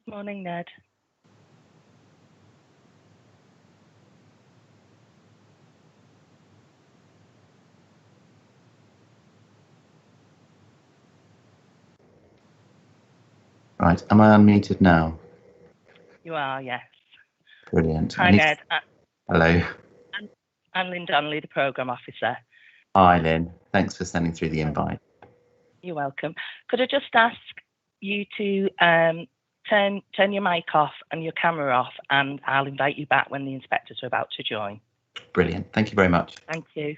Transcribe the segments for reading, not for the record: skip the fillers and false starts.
Morning, Ned. Right, am I unmuted now? You are, yes. Brilliant. Hi, Ned. Hello. I'm Lynn Donnelly, the Programme Officer. Hi, Lynn. Thanks for sending through the invite. You're welcome. Could I just ask you to turn your mic off and your camera off, and I'll invite you back when the inspectors are about to join. Brilliant. Thank you very much. Thank you.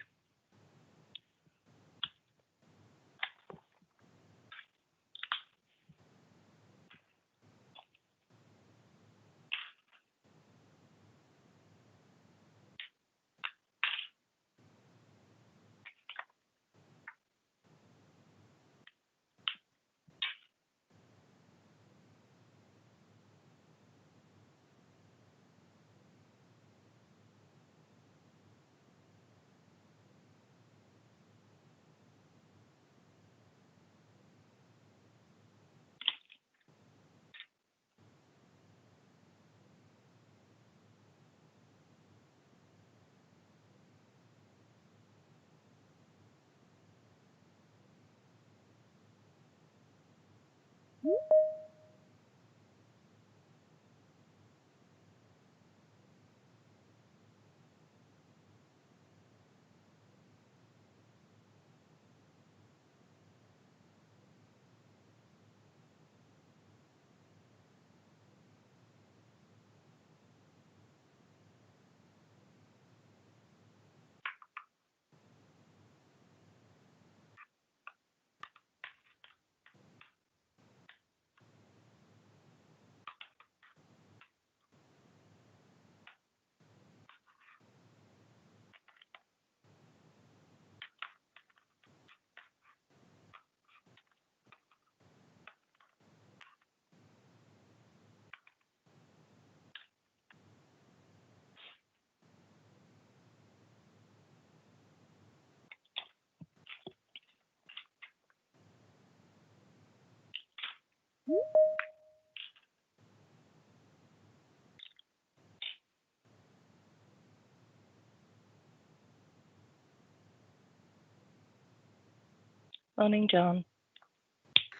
Morning, John.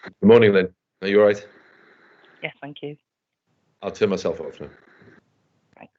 Good morning, Lynn. Are you all right? Yes, thank you. I'll turn myself off now. Thanks.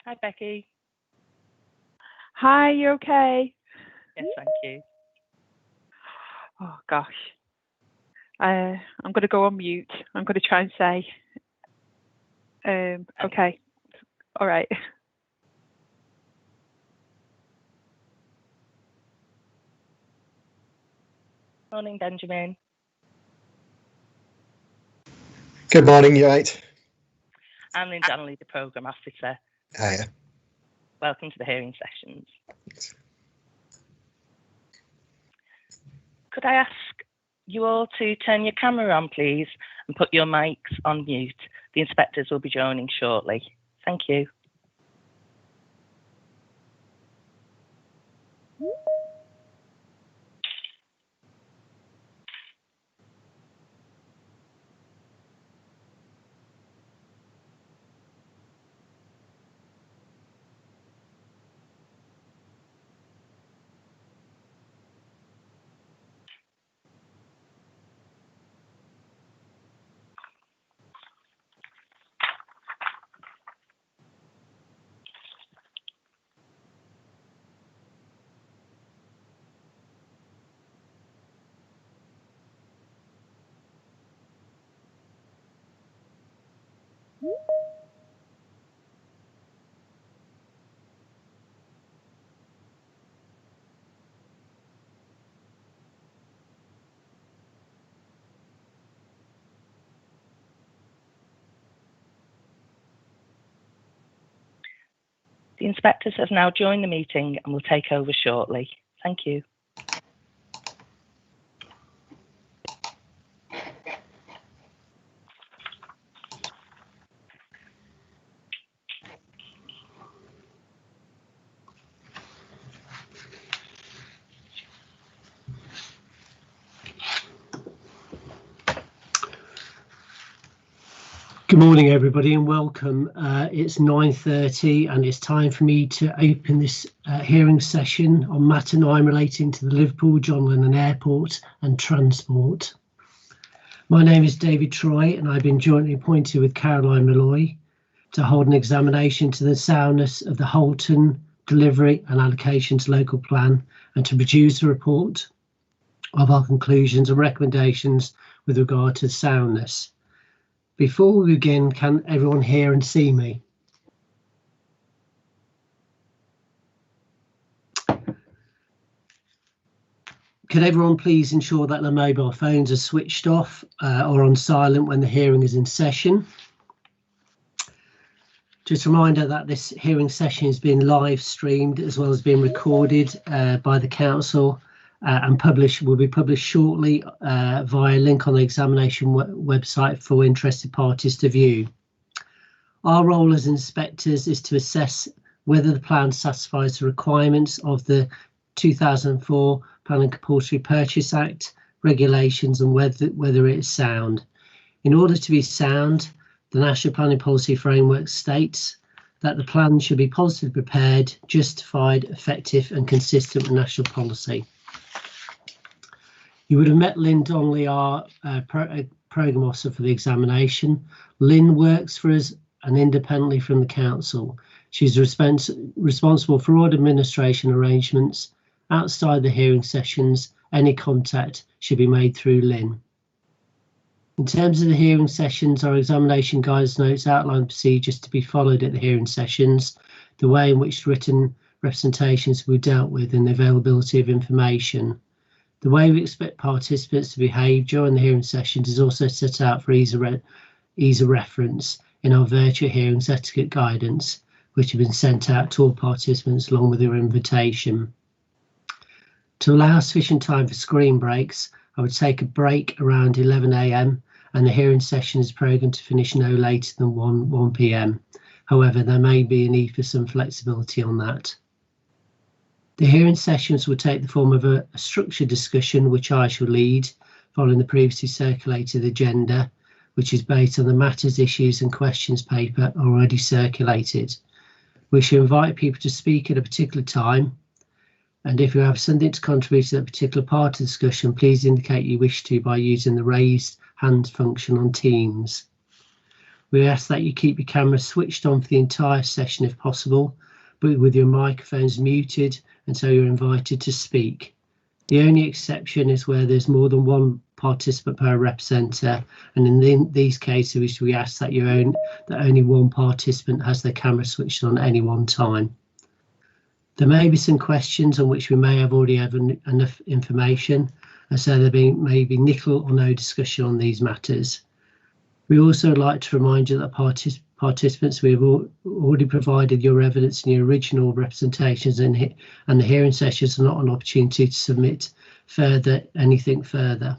Hi, Becky. Hi, you okay? Yes, thank you. Oh gosh. I'm going to go on mute. I'm going to try and say. Okay. All right. Morning, Benjamin. Good morning, you right? I'm Lynn Donnelly, the Programme Officer. Hiya. Welcome to the hearing sessions. Could I ask you all to turn your camera on, please, and put your mics on mute? The inspectors will be joining shortly. Thank you. The inspectors have now joined the meeting and will take over shortly. Thank you. Good morning, everybody, and welcome. It's 9:30 and it's time for me to open this hearing session on matter 9 relating to the Liverpool John Lennon Airport and transport. My name is David Troy and I've been jointly appointed with Caroline Malloy to hold an examination to the soundness of the Holton delivery and allocations local plan and to produce a report of our conclusions and recommendations with regard to soundness. Before we begin, can everyone hear and see me? Could everyone please ensure that their mobile phones are switched off or on silent when the hearing is in session? Just a reminder that this hearing session is being live streamed as well as being recorded by the council and will be published shortly via a link on the examination website for interested parties to view. Our role as inspectors is to assess whether the plan satisfies the requirements of the 2004 Planning Compulsory Purchase Act regulations and whether it is sound. In order to be sound, the National Planning Policy Framework states that the plan should be positively prepared, justified, effective and consistent with national policy. You would have met Lynn Donnelly, our programme officer for the examination. Lynn works for us and independently from the council. She's responsible for all administration arrangements. Outside the hearing sessions, any contact should be made through Lynn. In terms of the hearing sessions, our examination guidance notes outline procedures to be followed at the hearing sessions, the way in which written representations will be dealt with and the availability of information. The way we expect participants to behave during the hearing sessions is also set out for ease of reference in our virtual hearings etiquette guidance, which have been sent out to all participants along with their invitation. To allow sufficient time for screen breaks, I would take a break around 11 AM and the hearing session is programmed to finish no later than 1 PM. However, there may be a need for some flexibility on that. The hearing sessions will take the form of a structured discussion, which I shall lead, following the previously circulated agenda, which is based on the matters, issues and questions paper already circulated. We shall invite people to speak at a particular time, and if you have something to contribute to that particular part of the discussion, please indicate you wish to by using the raised hand function on Teams. We ask that you keep your camera switched on for the entire session if possible, but with your microphones muted until you're invited to speak. The only exception is where there's more than one participant per representative, and in these cases we ask that only one participant has their camera switched on at any one time. There may be some questions on which we may have already have enough information, and so there may be little or no discussion on these matters. We also would like to remind you that participants, we have already provided your evidence in your original representations and the hearing sessions are not an opportunity to submit anything further.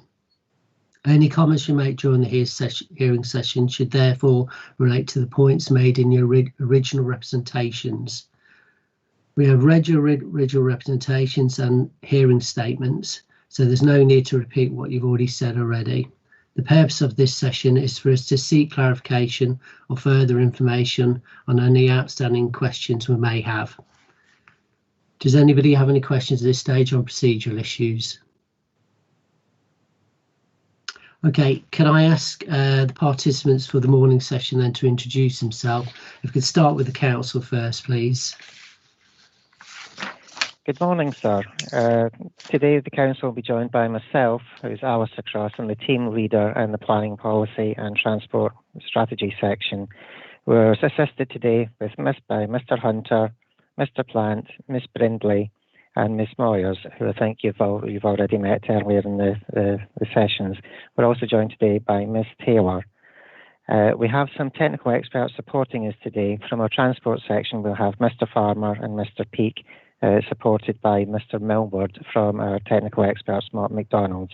Any comments you make during the hearing session should therefore relate to the points made in your original representations. We have read your original representations and hearing statements, so there's no need to repeat what you've already said already. The purpose of this session is for us to seek clarification or further information on any outstanding questions we may have. Does anybody have any questions at this stage on procedural issues? Okay, can I ask the participants for the morning session then to introduce themselves? If we could start with the council first, please. Good morning, sir. Today the council will be joined by myself, who's Alistair Cross, and the team leader in the Planning Policy and Transport Strategy section. We're assisted today by Mr Hunter, Mr Plant, Miss Brindley and Miss Moyers, who I think you've already met earlier in the sessions. We're also joined today by Miss Taylor. We have some technical experts supporting us today. From our transport section, we'll have Mr Farmer and Mr Peake, supported by Mr Milward from our technical experts, Mark McDonald's.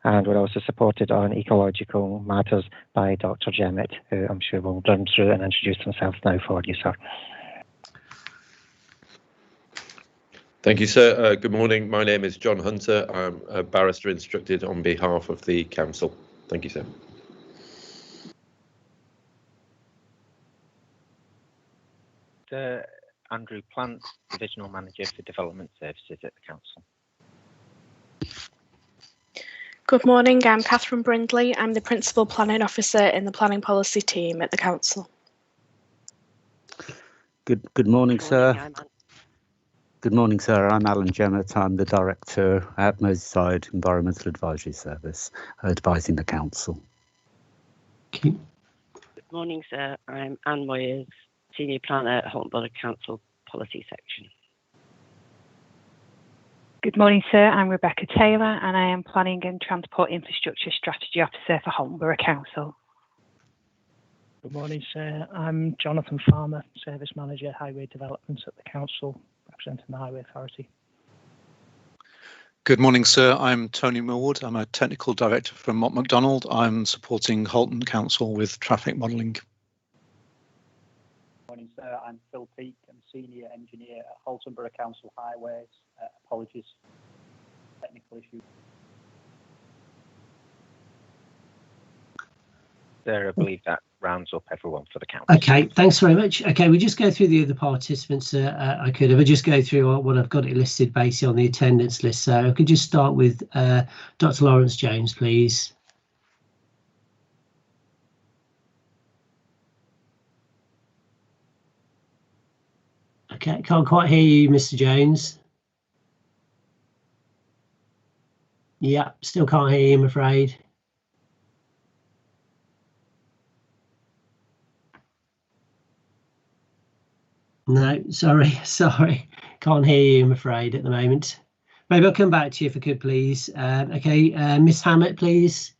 And we're also supported on ecological matters by Dr Jemmett, who I'm sure will run through and introduce himself now for you, sir. Thank you, sir. Good morning. My name is John Hunter. I'm a barrister instructed on behalf of the council. Thank you, sir. Andrew Plant, Divisional Manager for Development Services at the Council. Good morning, I'm Catherine Brindley. I'm the Principal Planning Officer in the Planning Policy team at the Council. Good morning, sir. Good morning, sir. I'm Alan Jemmett. I'm the Director at Merseyside Environmental Advisory Service, advising the Council. Good morning, sir. I'm Anne Moyers, Senior Planner at Halton Borough Council Policy Section. Good morning, sir. I'm Rebecca Taylor and I am Planning and Transport Infrastructure Strategy Officer for Halton Borough Council. Good morning, sir. I'm Jonathan Farmer, Service Manager, Highway Developments at the Council, representing the Highway Authority. Good morning, sir. I'm Tony Millward. I'm a Technical Director from Mark McDonald. I'm supporting Halton Council with traffic modelling. Morning, sir. I'm Phil Peake. I'm Senior Engineer at Halton Borough Council Highways. Apologies, technical issue. Sir, I believe that rounds up everyone for the council. Okay, thanks very much. Okay, we just go through the other participants. I could, if I just go through what I've got it listed basically on the attendance list. So I could just start with Dr. Lawrence Jones, please. Okay, can't quite hear you, Mr. Jones. Yeah, still can't hear you, I'm afraid. No, sorry, can't hear you, I'm afraid, at the moment. Maybe I'll come back to you if I could, please. Okay, Miss Hammett, please.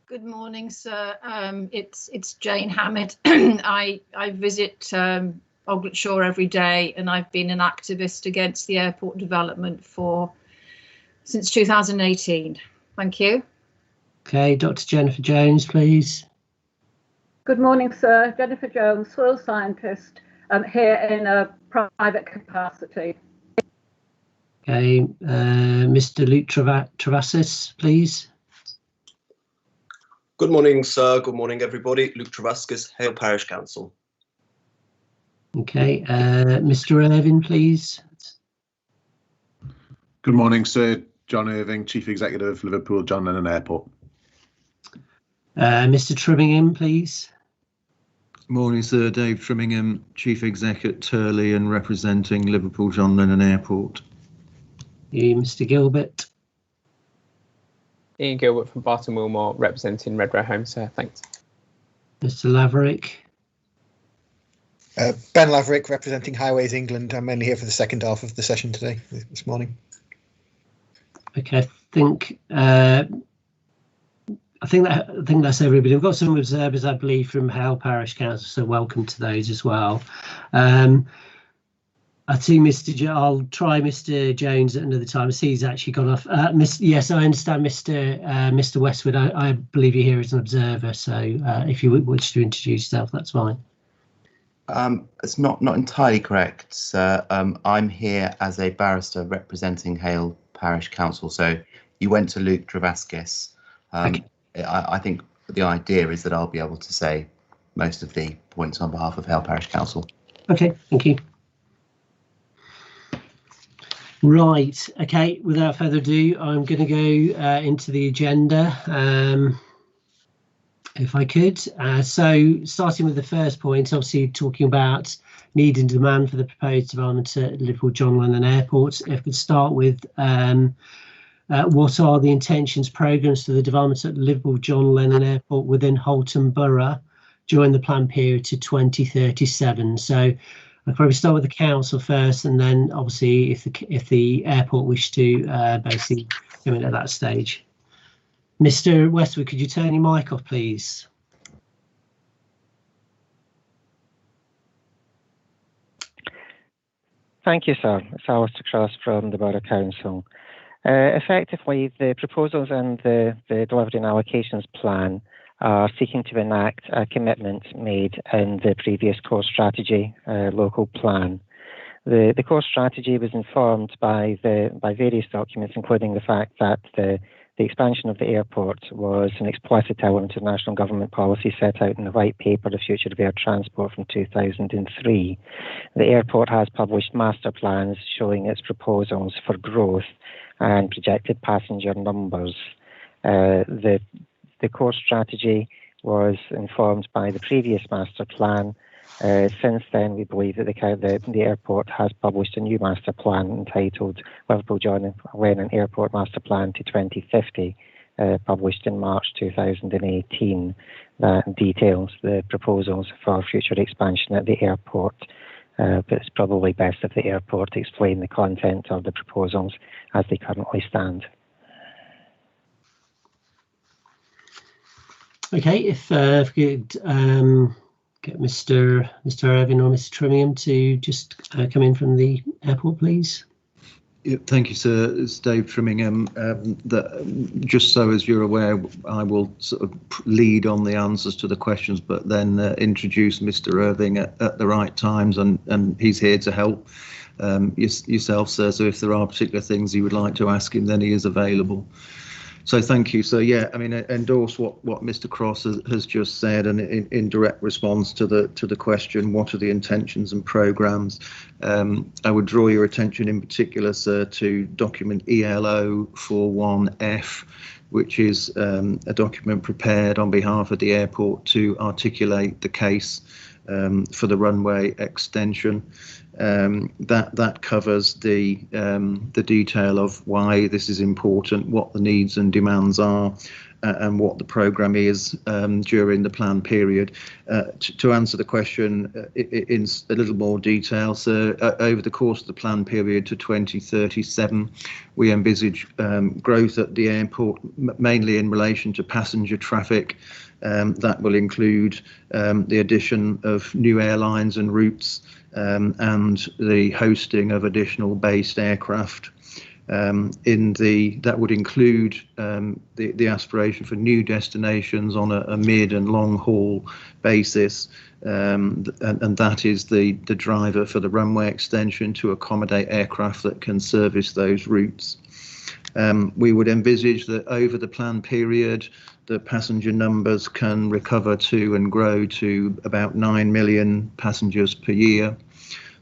Good morning, sir. It's Jane Hammett. I visit Ogletshore every day, and I've been an activist against the airport development since 2018. Thank you. Okay, Dr. Jennifer Jones, please. Good morning, sir. Jennifer Jones, soil scientist, here in a private capacity. Okay, Mr. Luke Travassis, please. Good morning, sir. Good morning, everybody. Luke Travascis, Hale Parish Council. Okay, Mr. Irving, please. Good morning, sir. John Irving, Chief Executive, Liverpool John Lennon Airport. Mr. Trimmingham, please. Morning, sir. Dave Trimmingham, Chief Exec at Turley and representing Liverpool John Lennon Airport. Mr. Gilbert. Ian Gilbert from Barton Wilmore, representing Redrow Homes, sir. Thanks. Mr. Laverick. Ben Laverick, representing Highways England. I'm only here for the second half of the session today, this morning. Okay, I think that's everybody. We've got some observers, I believe, from Hale Parish Council, so welcome to those as well. I think I'll try Mr. Jones at another time. I see he's actually gone off. Yes, I understand, Mr. Westwood. I believe you're here as an observer. So if you wish to introduce yourself, that's fine. It's not entirely correct, sir. I'm here as a barrister representing Hale Parish Council. So you went to Luke Travascis. Okay. I think the idea is that I'll be able to say most of the points on behalf of Hale Parish Council. Okay, thank you. Right, okay, without further ado, I'm going to go into the agenda. If I could, so starting with the first point, obviously talking about need and demand for the proposed development at Liverpool John Lennon Airport. If we could start with what are the intentions, programmes for the development at Liverpool John Lennon Airport within Halton Borough during the plan period to 2037? So I'll probably start with the council first, and then obviously if the airport wish to basically come in at that stage. Mr. Westwood, could you turn your mic off, please? Thank you, sir. It's Alistair Cross from the Borough Council. Effectively, the proposals and the delivery and allocations plan are seeking to enact a commitment made in the previous core strategy local plan. The core strategy was informed by various documents, including the fact that the expansion of the airport was an explicit element of national government policy set out in the White Paper of Future of Air Transport from 2003. The airport has published master plans showing its proposals for growth and projected passenger numbers. The core strategy was informed by the previous master plan. Since then, we believe that the airport has published a new master plan entitled Liverpool John Lennon Airport Master Plan to 2050, published in March 2018, that details the proposals for future expansion at the airport. But it's probably best if the airport explain the content of the proposals as they currently stand. Okay, if we could get Mr. Irving or Mr. Trimmingham to just come in from the airport, please. Yeah, thank you, sir. It's Dave Trimmingham. Just so as you're aware, I will sort of lead on the answers to the questions, but then introduce Mr. Irving at the right times, and he's here to help yourself, sir. So if there are particular things you would like to ask him, then he is available. So thank you. So yeah, I mean, endorse what Mr. Cross has just said, and in direct response to the question, what are the intentions and programmes? I would draw your attention in particular, sir, to document ELO 41F, which is a document prepared on behalf of the airport to articulate the case for the runway extension. That covers the detail of why this is important, what the needs and demands are, and what the programme is during the plan period. To answer the question in a little more detail, so over the course of the plan period to 2037, we envisage growth at the airport, mainly in relation to passenger traffic. That will include the addition of new airlines and routes, and the hosting of additional based aircraft. That would include the aspiration for new destinations on a mid and long haul basis, and that is the driver for the runway extension to accommodate aircraft that can service those routes. We would envisage that over the plan period, the passenger numbers can recover to and grow to about 9 million passengers per year.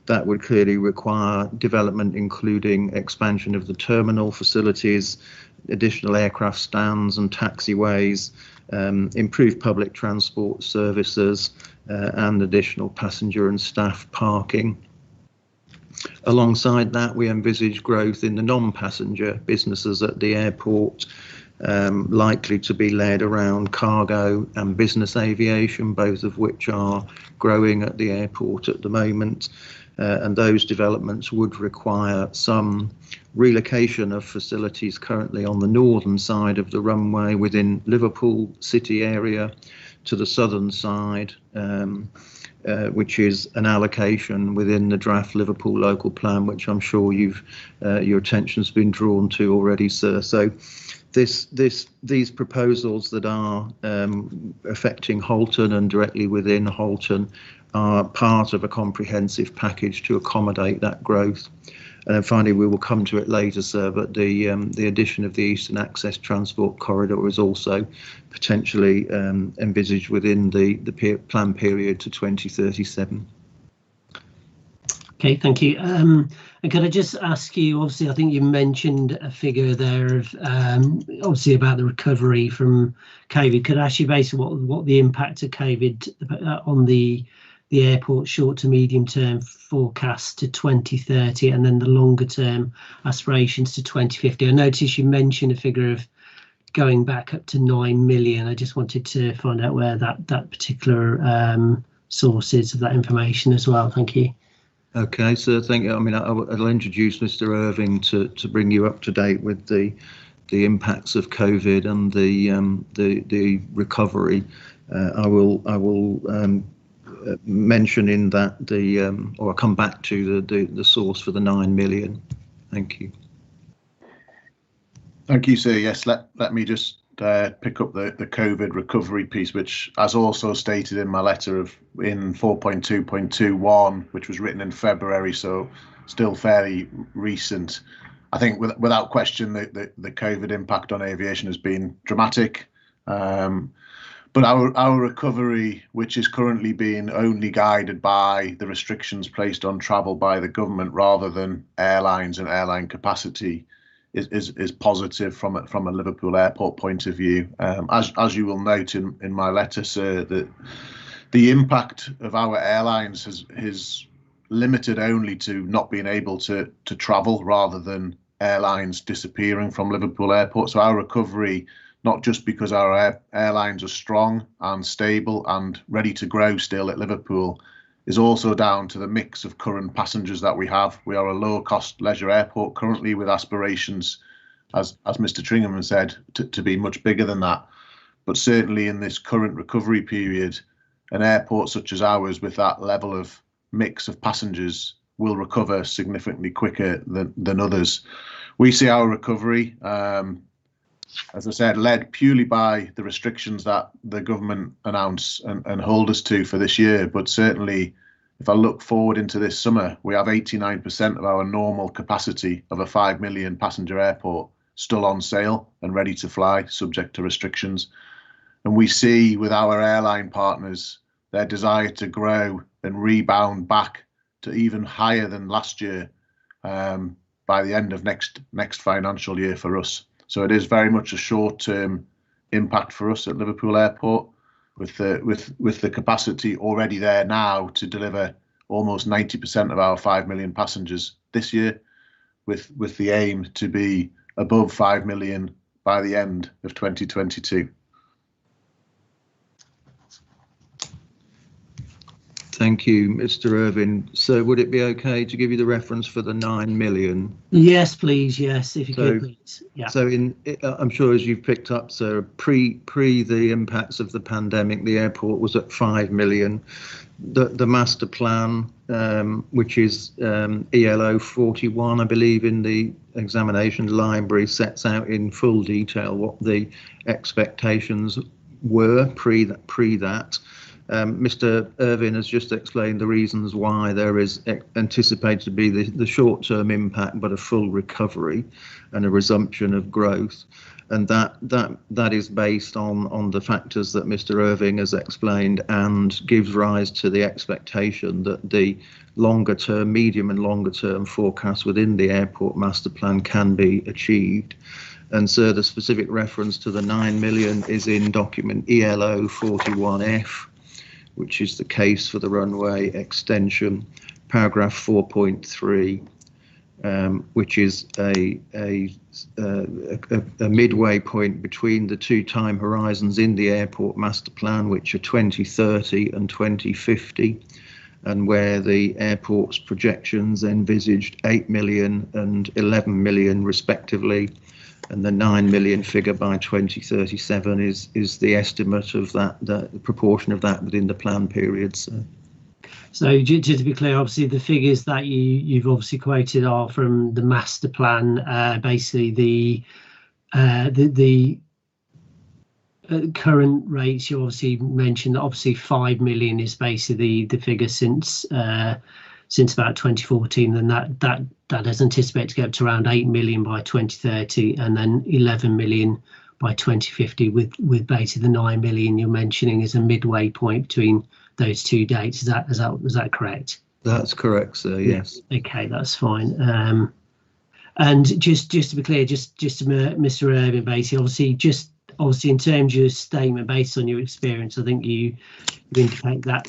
That would clearly require development, including expansion of the terminal facilities, additional aircraft stands and taxiways, improved public transport services, and additional passenger and staff parking. Alongside that, we envisage growth in the non-passenger businesses at the airport, likely to be led around cargo and business aviation, both of which are growing at the airport at the moment. And those developments would require some relocation of facilities currently on the northern side of the runway within Liverpool city area to the southern side, which is an allocation within the draft Liverpool local plan, which I'm sure your attention's been drawn to already, sir. So these proposals that are affecting Halton and directly within Halton are part of a comprehensive package to accommodate that growth. And then finally, we will come to it later, sir, but the addition of the Eastern Access Transport Corridor is also potentially envisaged within the plan period to 2037. Okay, thank you. And could I just ask you, obviously, I think you mentioned a figure there of obviously about the recovery from COVID. Could I ask you basically what the impact of COVID on the airport short to medium term forecast to 2030 and then the longer term aspirations to 2050? I noticed you mentioned a figure of going back up to 9 million. I just wanted to find out where that particular source is of that information as well. Thank you. Okay, so thank you. I mean, I'll introduce Mr. Irving to bring you up to date with the impacts of COVID and the recovery. I will mention in that or I'll come back to the source for the 9 million. Thank you. Thank you, sir. Yes, let me just pick up the COVID recovery piece, which, as also stated in my letter in 4.2.21, which was written in February, so still fairly recent. I think without question the COVID impact on aviation has been dramatic. But our recovery, which is currently being only guided by the restrictions placed on travel by the government rather than airlines and airline capacity, is positive from a Liverpool Airport point of view. As you will note in my letter, sir, that the impact of our airlines is limited only to not being able to travel rather than airlines disappearing from Liverpool Airport. So our recovery, not just because our airlines are strong and stable and ready to grow still at Liverpool, is also down to the mix of current passengers that we have. We are a low-cost leisure airport currently with aspirations, as Mr. Tringham said, to be much bigger than that. But certainly in this current recovery period, an airport such as ours with that level of mix of passengers will recover significantly quicker than others. We see our recovery, as I said, led purely by the restrictions that the government announce and hold us to for this year. But certainly, if I look forward into this summer, we have 89% of our normal capacity of a 5 million passenger airport still on sale and ready to fly, subject to restrictions. And we see with our airline partners their desire to grow and rebound back to even higher than last year by the end of next financial year for us. So it is very much a short-term impact for us at Liverpool Airport, with the capacity already there now to deliver almost 90% of our 5 million passengers this year, with the aim to be above 5 million by the end of 2022. Thank you, Mr. Irving. So would it be okay to give you the reference for the 9 million? Yes, please. Yes, if you could, please. Yeah. So I'm sure, as you've picked up, sir, pre the impacts of the pandemic, the airport was at 5 million. The master plan, which is ELO 41, I believe, in the examination library, sets out in full detail what the expectations were pre that. Mr. Irving has just explained the reasons why there is anticipated to be the short-term impact, but a full recovery and a resumption of growth. And that is based on the factors that Mr. Irving has explained, and gives rise to the expectation that the longer-term, medium and longer-term forecasts within the airport master plan can be achieved. And so the specific reference to the 9 million is in document ELO 41F, which is the case for the runway extension, paragraph 4.3, which is a midway point between the two time horizons in the airport master plan, which are 2030 and 2050, and where the airport's projections envisaged 8 million and 11 million respectively. And the 9 million figure by 2037 is the estimate of that, the proportion of that within the plan period. So just to be clear, obviously the figures that you've obviously quoted are from the master plan. Basically, the current rates you obviously mentioned. Obviously, 5 million is basically the figure since about 2014, and that is anticipated to get up to around 8 million by 2030, and then 11 million by 2050, with basically the 9 million you're mentioning as a midway point between those two dates. Is that correct? That's correct, sir. Yes. Okay, that's fine. And just to be clear, just to Mr. Irving, basically, obviously in terms of your statement based on your experience, I think you indicate that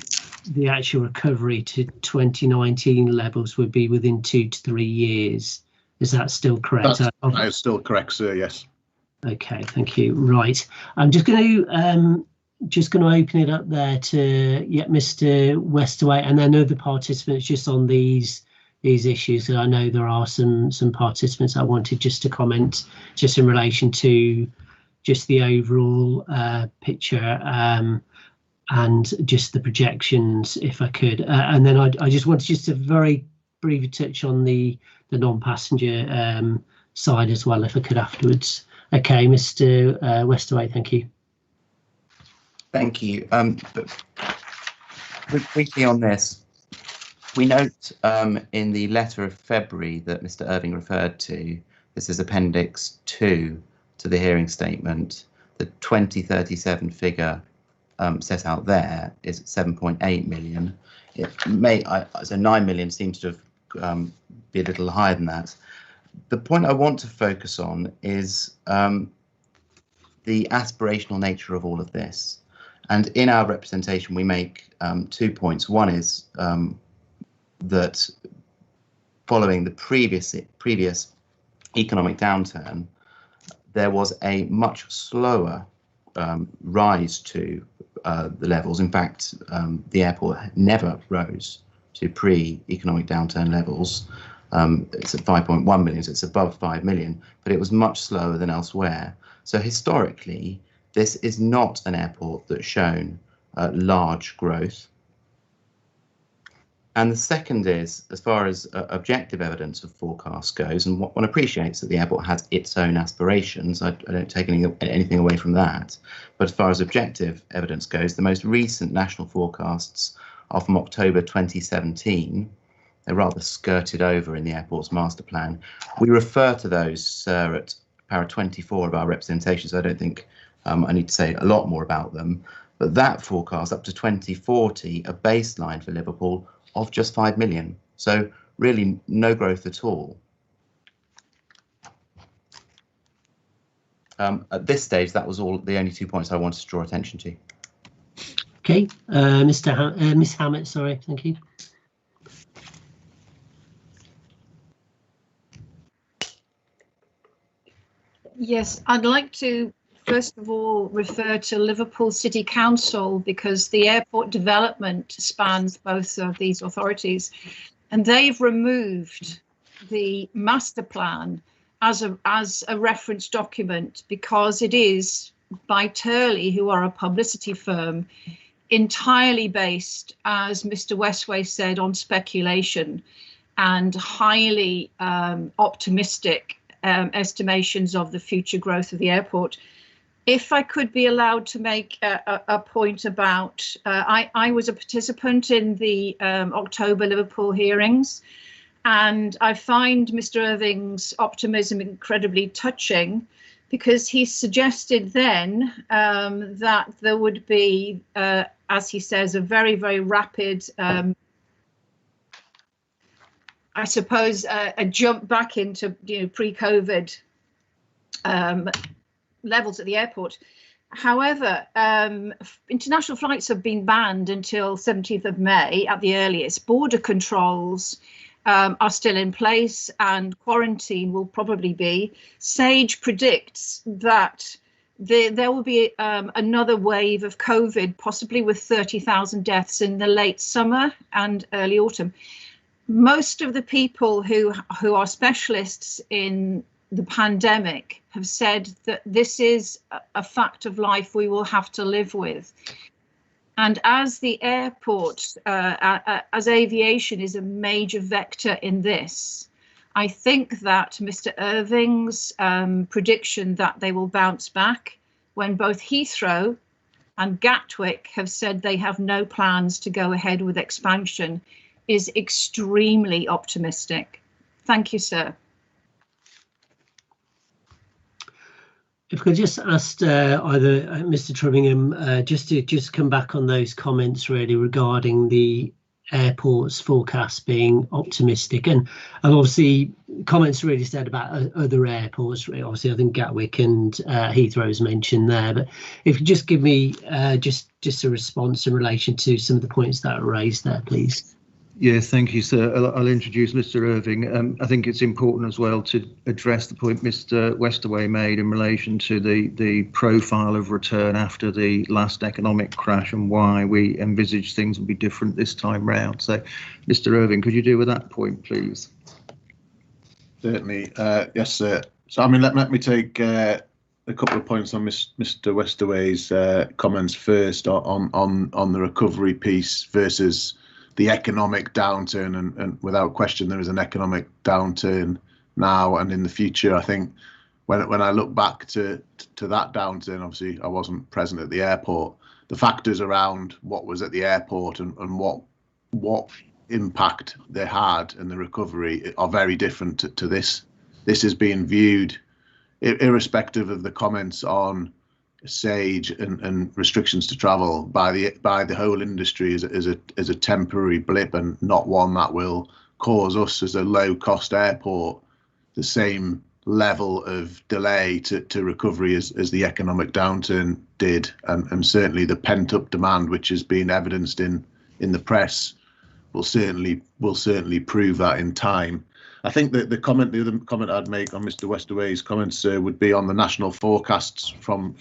the actual recovery to 2019 levels would be within 2 to 3 years. Is that still correct? That is still correct, sir. Yes. Okay, thank you. Right, I'm just going to open it up there to Mr. Westaway and then other participants just on these issues. And I know there are some participants I wanted just to comment just in relation to just the overall picture and just the projections, if I could. And then I just wanted just a very brief touch on the non-passenger side as well, if I could afterwards. Okay, Mr. Westaway, thank you. Thank you. But briefly on this, we note in the letter of February that Mr. Irving referred to, this is Appendix 2 to the hearing statement, the 2037 figure set out there is 7.8 million. So 9 million seems to have be a little higher than that. The point I want to focus on is the aspirational nature of all of this. And in our representation, we make 2 points. One is that following the previous economic downturn, there was a much slower rise to the levels. In fact, the airport never rose to pre-economic downturn levels. It's at 5.1 million, so it's above 5 million, but it was much slower than elsewhere. So historically, this is not an airport that's shown large growth. And the second is, as far as objective evidence of forecast goes, and one appreciates that the airport has its own aspirations. I don't take anything away from that. But as far as objective evidence goes, the most recent national forecasts are from October 2017. They're rather skirted over in the airport's master plan. We refer to those at para 24 of our representation, so I don't think I need to say a lot more about them. But that forecast up to 2040, a baseline for Liverpool of just 5 million. So really no growth at all. At this stage, that was the only 2 points I wanted to draw attention to. Okay, Miss Hammett, sorry, thank you. Yes, I'd like to first of all refer to Liverpool City Council because the airport development spans both of these authorities, and they've removed the master plan as a reference document because it is by Turley, who are a publicity firm, entirely based, as Mr. Westaway said, on speculation and highly optimistic estimations of the future growth of the airport. If I could be allowed to make a point about, I was a participant in the October Liverpool hearings, and I find Mr. Irving's optimism incredibly touching because he suggested then that there would be, as he says, a very, very rapid I suppose a jump back into pre-COVID levels at the airport. However, international flights have been banned until 17th of May at the earliest. Border controls are still in place and quarantine will probably be. SAGE predicts that there will be another wave of COVID, possibly with 30,000 deaths in the late summer and early autumn. Most of the people who are specialists in the pandemic have said that this is a fact of life we will have to live with. And as the airport, as aviation is a major vector in this, I think that Mr. Irving's prediction that they will bounce back when both Heathrow and Gatwick have said they have no plans to go ahead with expansion is extremely optimistic. Thank you, sir. If I could just ask either Mr. Trubingham just to come back on those comments really regarding the airports forecasts being optimistic, and obviously comments really said about other airports. Obviously, I think Gatwick and Heathrow is mentioned there, but if you could just give me just a response in relation to some of the points that are raised there, please. Yeah, thank you, sir. I'll introduce Mr. Irving. I think it's important as well to address the point Mr. Westerway made in relation to the profile of return after the last economic crash and why we envisage things will be different this time round. So, Mr. Irving, could you deal with that point, please? Certainly. Yes, sir. So, I mean, let me take a couple of points on Mr. Westerway's comments first on the recovery piece versus the economic downturn, and without question there is an economic downturn now and in the future. I think when I look back to that downturn, obviously I wasn't present at the airport, the factors around what was at the airport and what impact they had in the recovery are very different to this. This is being viewed, irrespective of the comments on SAGE and restrictions to travel, by the whole industry as a temporary blip, and not one that will cause us as a low-cost airport the same level of delay to recovery as the economic downturn did, and certainly the pent-up demand which has been evidenced in the press will certainly prove that in time. I think that the other comment I'd make on Mr. Westerway's comments would be on the national forecasts from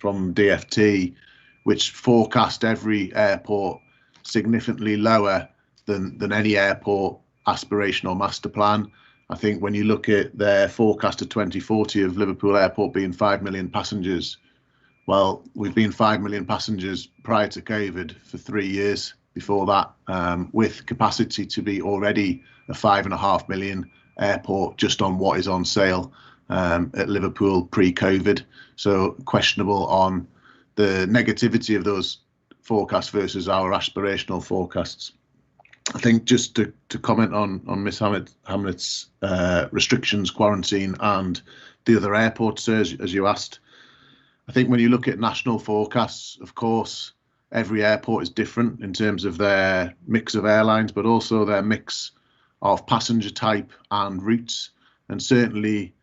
DFT, which forecast every airport significantly lower than any airport aspirational master plan. I think when you look at their forecast to 2040 of Liverpool Airport being 5 million passengers, well, we've been 5 million passengers prior to COVID for 3 years before that, with capacity to be already a 5.5 million airport just on what is on sale at Liverpool pre-COVID. So questionable on the negativity of those forecasts versus our aspirational forecasts. I think just to comment on Ms. Hamlett's restrictions, quarantine and the other airports, as you asked, I think when you look at national forecasts, of course, every airport is different in terms of their mix of airlines, but also their mix of passenger type and routes. And certainly,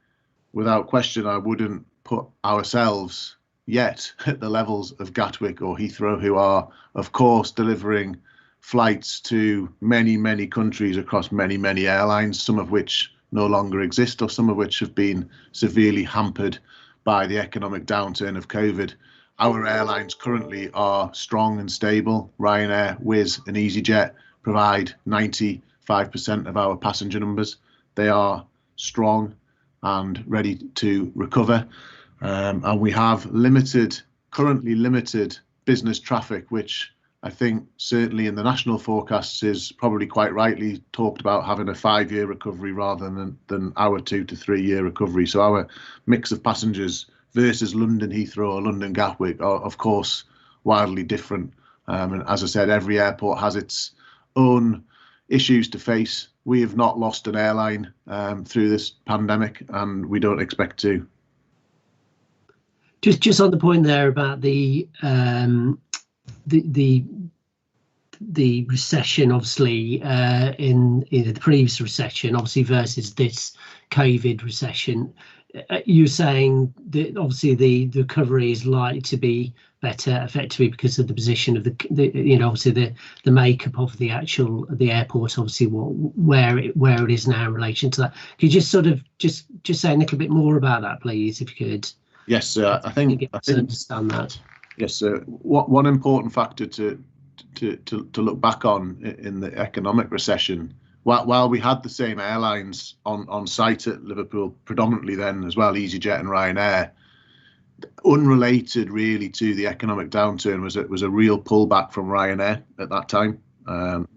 without question, I wouldn't put ourselves yet at the levels of Gatwick or Heathrow, who are, of course, delivering flights to many countries across many airlines, some of which no longer exist or some of which have been severely hampered by the economic downturn of COVID. Our airlines currently are strong and stable. Ryanair, Wizz and EasyJet provide 95% of our passenger numbers. They are strong and ready to recover. And we have currently limited business traffic, which I think certainly in the national forecasts is probably quite rightly talked about having a 5-year recovery rather than our 2 to 3 year recovery. So our mix of passengers versus London Heathrow or London Gatwick are, of course, wildly different. And as I said, every airport has its own issues to face. We have not lost an airline through this pandemic, and we don't expect to. Just on the point there about the recession, obviously in the previous recession, obviously versus this COVID recession, you're saying that obviously the recovery is likely to be better, effectively because of the position of obviously the makeup of the airport, obviously where it is now in relation to that. Could you just sort of just say a little bit more about that, please, if you could? Yes, I think understand that. Yes, one important factor to look back on in the economic recession, while we had the same airlines on site at Liverpool predominantly then as well, EasyJet and Ryanair, unrelated really to the economic downturn was a real pullback from Ryanair at that time.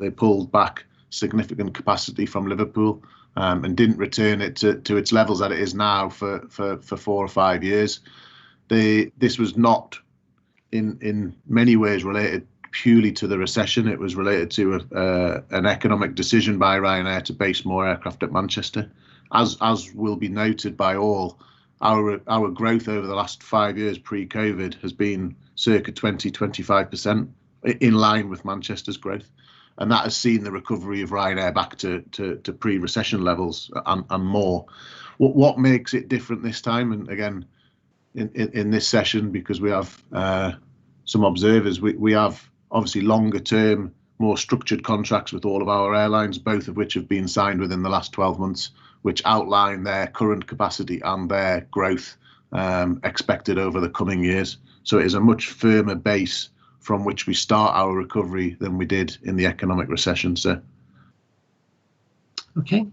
They pulled back significant capacity from Liverpool and didn't return it to its levels that it is now for 4 or 5 years. This was not in many ways related purely to the recession. It was related to an economic decision by Ryanair to base more aircraft at Manchester. As will be noted by all, our growth over the last 5 years pre-COVID has been circa 20-25%, in line with Manchester's growth. and that has seen the recovery of Ryanair back to pre-recession levels and more. What makes it different this time? And again, in this session, because we have some observers, we have obviously longer term, more structured contracts with all of our airlines, both of which have been signed within the last 12 months, which outline their current capacity and their growth expected over the coming years. So it is a much firmer base from which we start our recovery than we did in the economic recession, sir. Okay.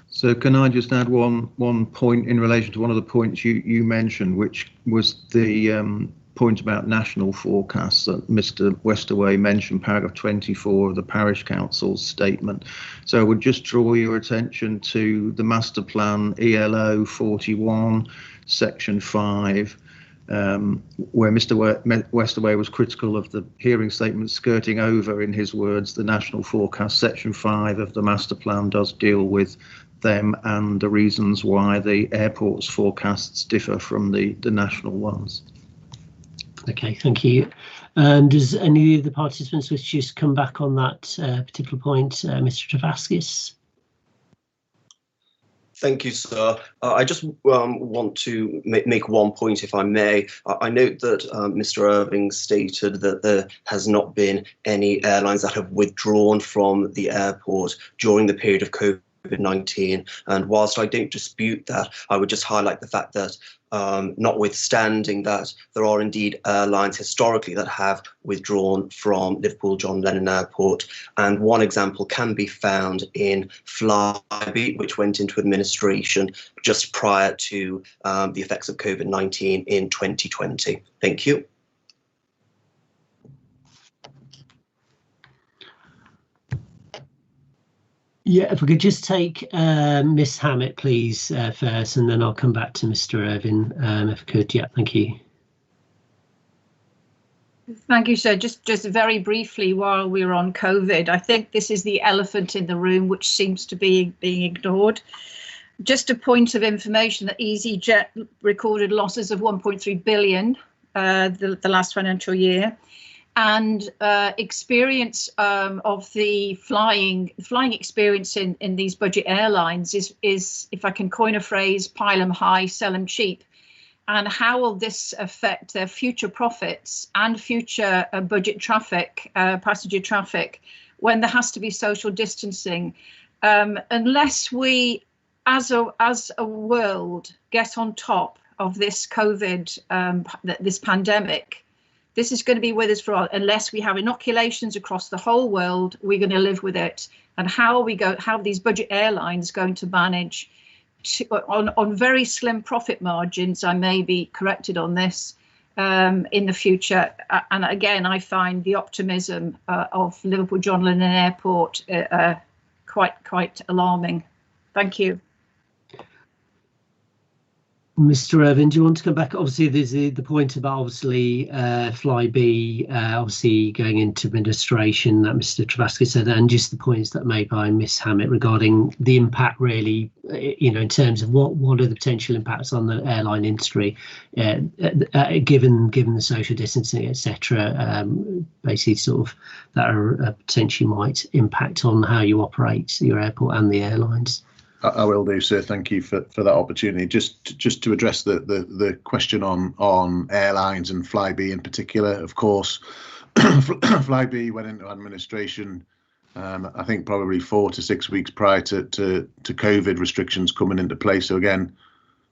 So can I just add one point in relation to one of the points you mentioned, which was the point about national forecasts that Mr. Westerway mentioned, paragraph 24 of the Parish Council's statement. So I would just draw your attention to the Master Plan ELO 41, Section 5, where Mr. Westerway was critical of the hearing statement skirting over, in his words, the national forecast. Section 5 of the Master Plan does deal with them and the reasons why the airport's forecasts differ from the national ones. Okay, thank you. Does any of the participants wish to just come back on that particular point? Mr. Travaskis? Thank you, sir. I just want to make one point, if I may. I note that Mr. Irving stated that there has not been any airlines that have withdrawn from the airport during the period of COVID-19. And whilst I don't dispute that, I would just highlight the fact that notwithstanding that, there are indeed airlines historically that have withdrawn from Liverpool John Lennon Airport, and one example can be found in Flybe, which went into administration just prior to the effects of COVID-19 in 2020. Thank you. Yeah, if we could just take Miss Hammett, please, first, and then I'll come back to Mr. Irving, if I could. Yeah, thank you. Thank you, sir. Just very briefly, while we're on COVID, I think this is the elephant in the room, which seems to be being ignored. Just a point of information that EasyJet recorded losses of 1.3 billion the last financial year. And experience of the flying experience in these budget airlines is, if I can coin a phrase, pile 'em high, sell 'em cheap. And how will this affect their future profits and future budget traffic, passenger traffic, when there has to be social distancing? Unless we, as a world, get on top of this COVID, this pandemic, this is going to be with us for unless we have inoculations across the whole world. We're going to live with it. And how are these budget airlines going to manage on very slim profit margins? I may be corrected on this in the future. And again, I find the optimism of Liverpool John Lennon Airport quite alarming. Thank you. Mr. Irving, do you want to come back? Obviously, there's the point about obviously Flybe obviously going into administration that Mr. Travaskis said, and just the points that made by Miss Hammett regarding the impact, really, you know, in terms of what are the potential impacts on the airline industry, given the social distancing, etc. Basically, sort of that are potentially might impact on how you operate your airport and the airlines. I will do, sir. Thank you for that opportunity. Just to address the question on airlines and Flybe in particular. Of course, Flybe went into administration, I think probably 4 to 6 weeks prior to COVID restrictions coming into place. So again,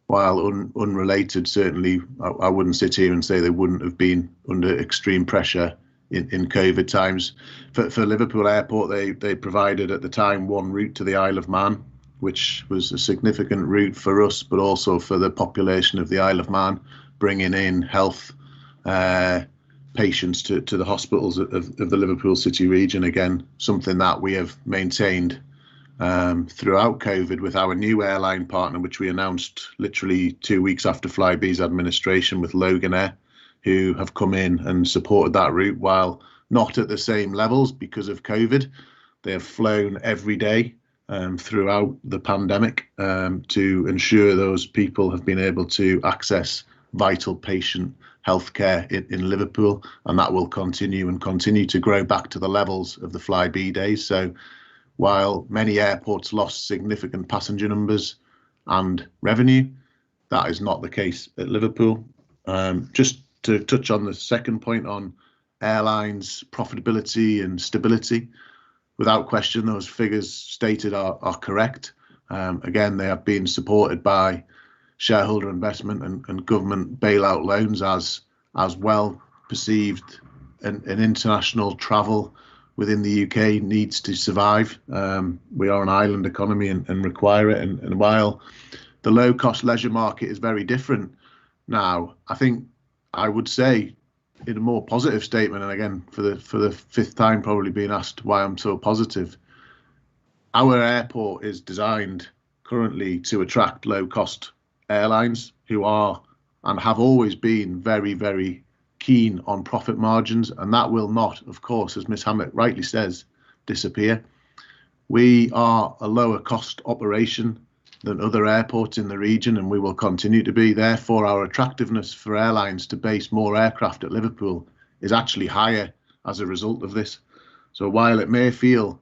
while unrelated, certainly I wouldn't sit here and say they wouldn't have been under extreme pressure in COVID times. For Liverpool Airport, they provided at the time one route to the Isle of Man, which was a significant route for us, but also for the population of the Isle of Man, bringing in health patients to the hospitals of the Liverpool City region. Again, something that we have maintained throughout COVID with our new airline partner, which we announced literally 2 weeks after Flybe's administration with Loganair, who have come in and supported that route, while not at the same levels because of COVID. They have flown every day throughout the pandemic to ensure those people have been able to access vital patient healthcare in Liverpool, and that will continue to grow back to the levels of the Flybe days. So while many airports lost significant passenger numbers and revenue, that is not the case at Liverpool. Just to touch on the second point on airlines profitability and stability, without question those figures stated are correct. Again, they have been supported by shareholder investment and government bailout loans as well perceived, and international travel within the UK needs to survive. We are an island economy and require it, and while the low cost leisure market is very different now, I think I would say in a more positive statement, and again for the fifth time probably being asked why I'm so positive, our airport is designed currently to attract low cost airlines who are and have always been very, very keen on profit margins, and that will not, of course, as Ms Hammett rightly says, disappear. We are a lower cost operation than other airports in the region, and we will continue to be. Therefore, our attractiveness for airlines to base more aircraft at Liverpool is actually higher as a result of this. So while it may feel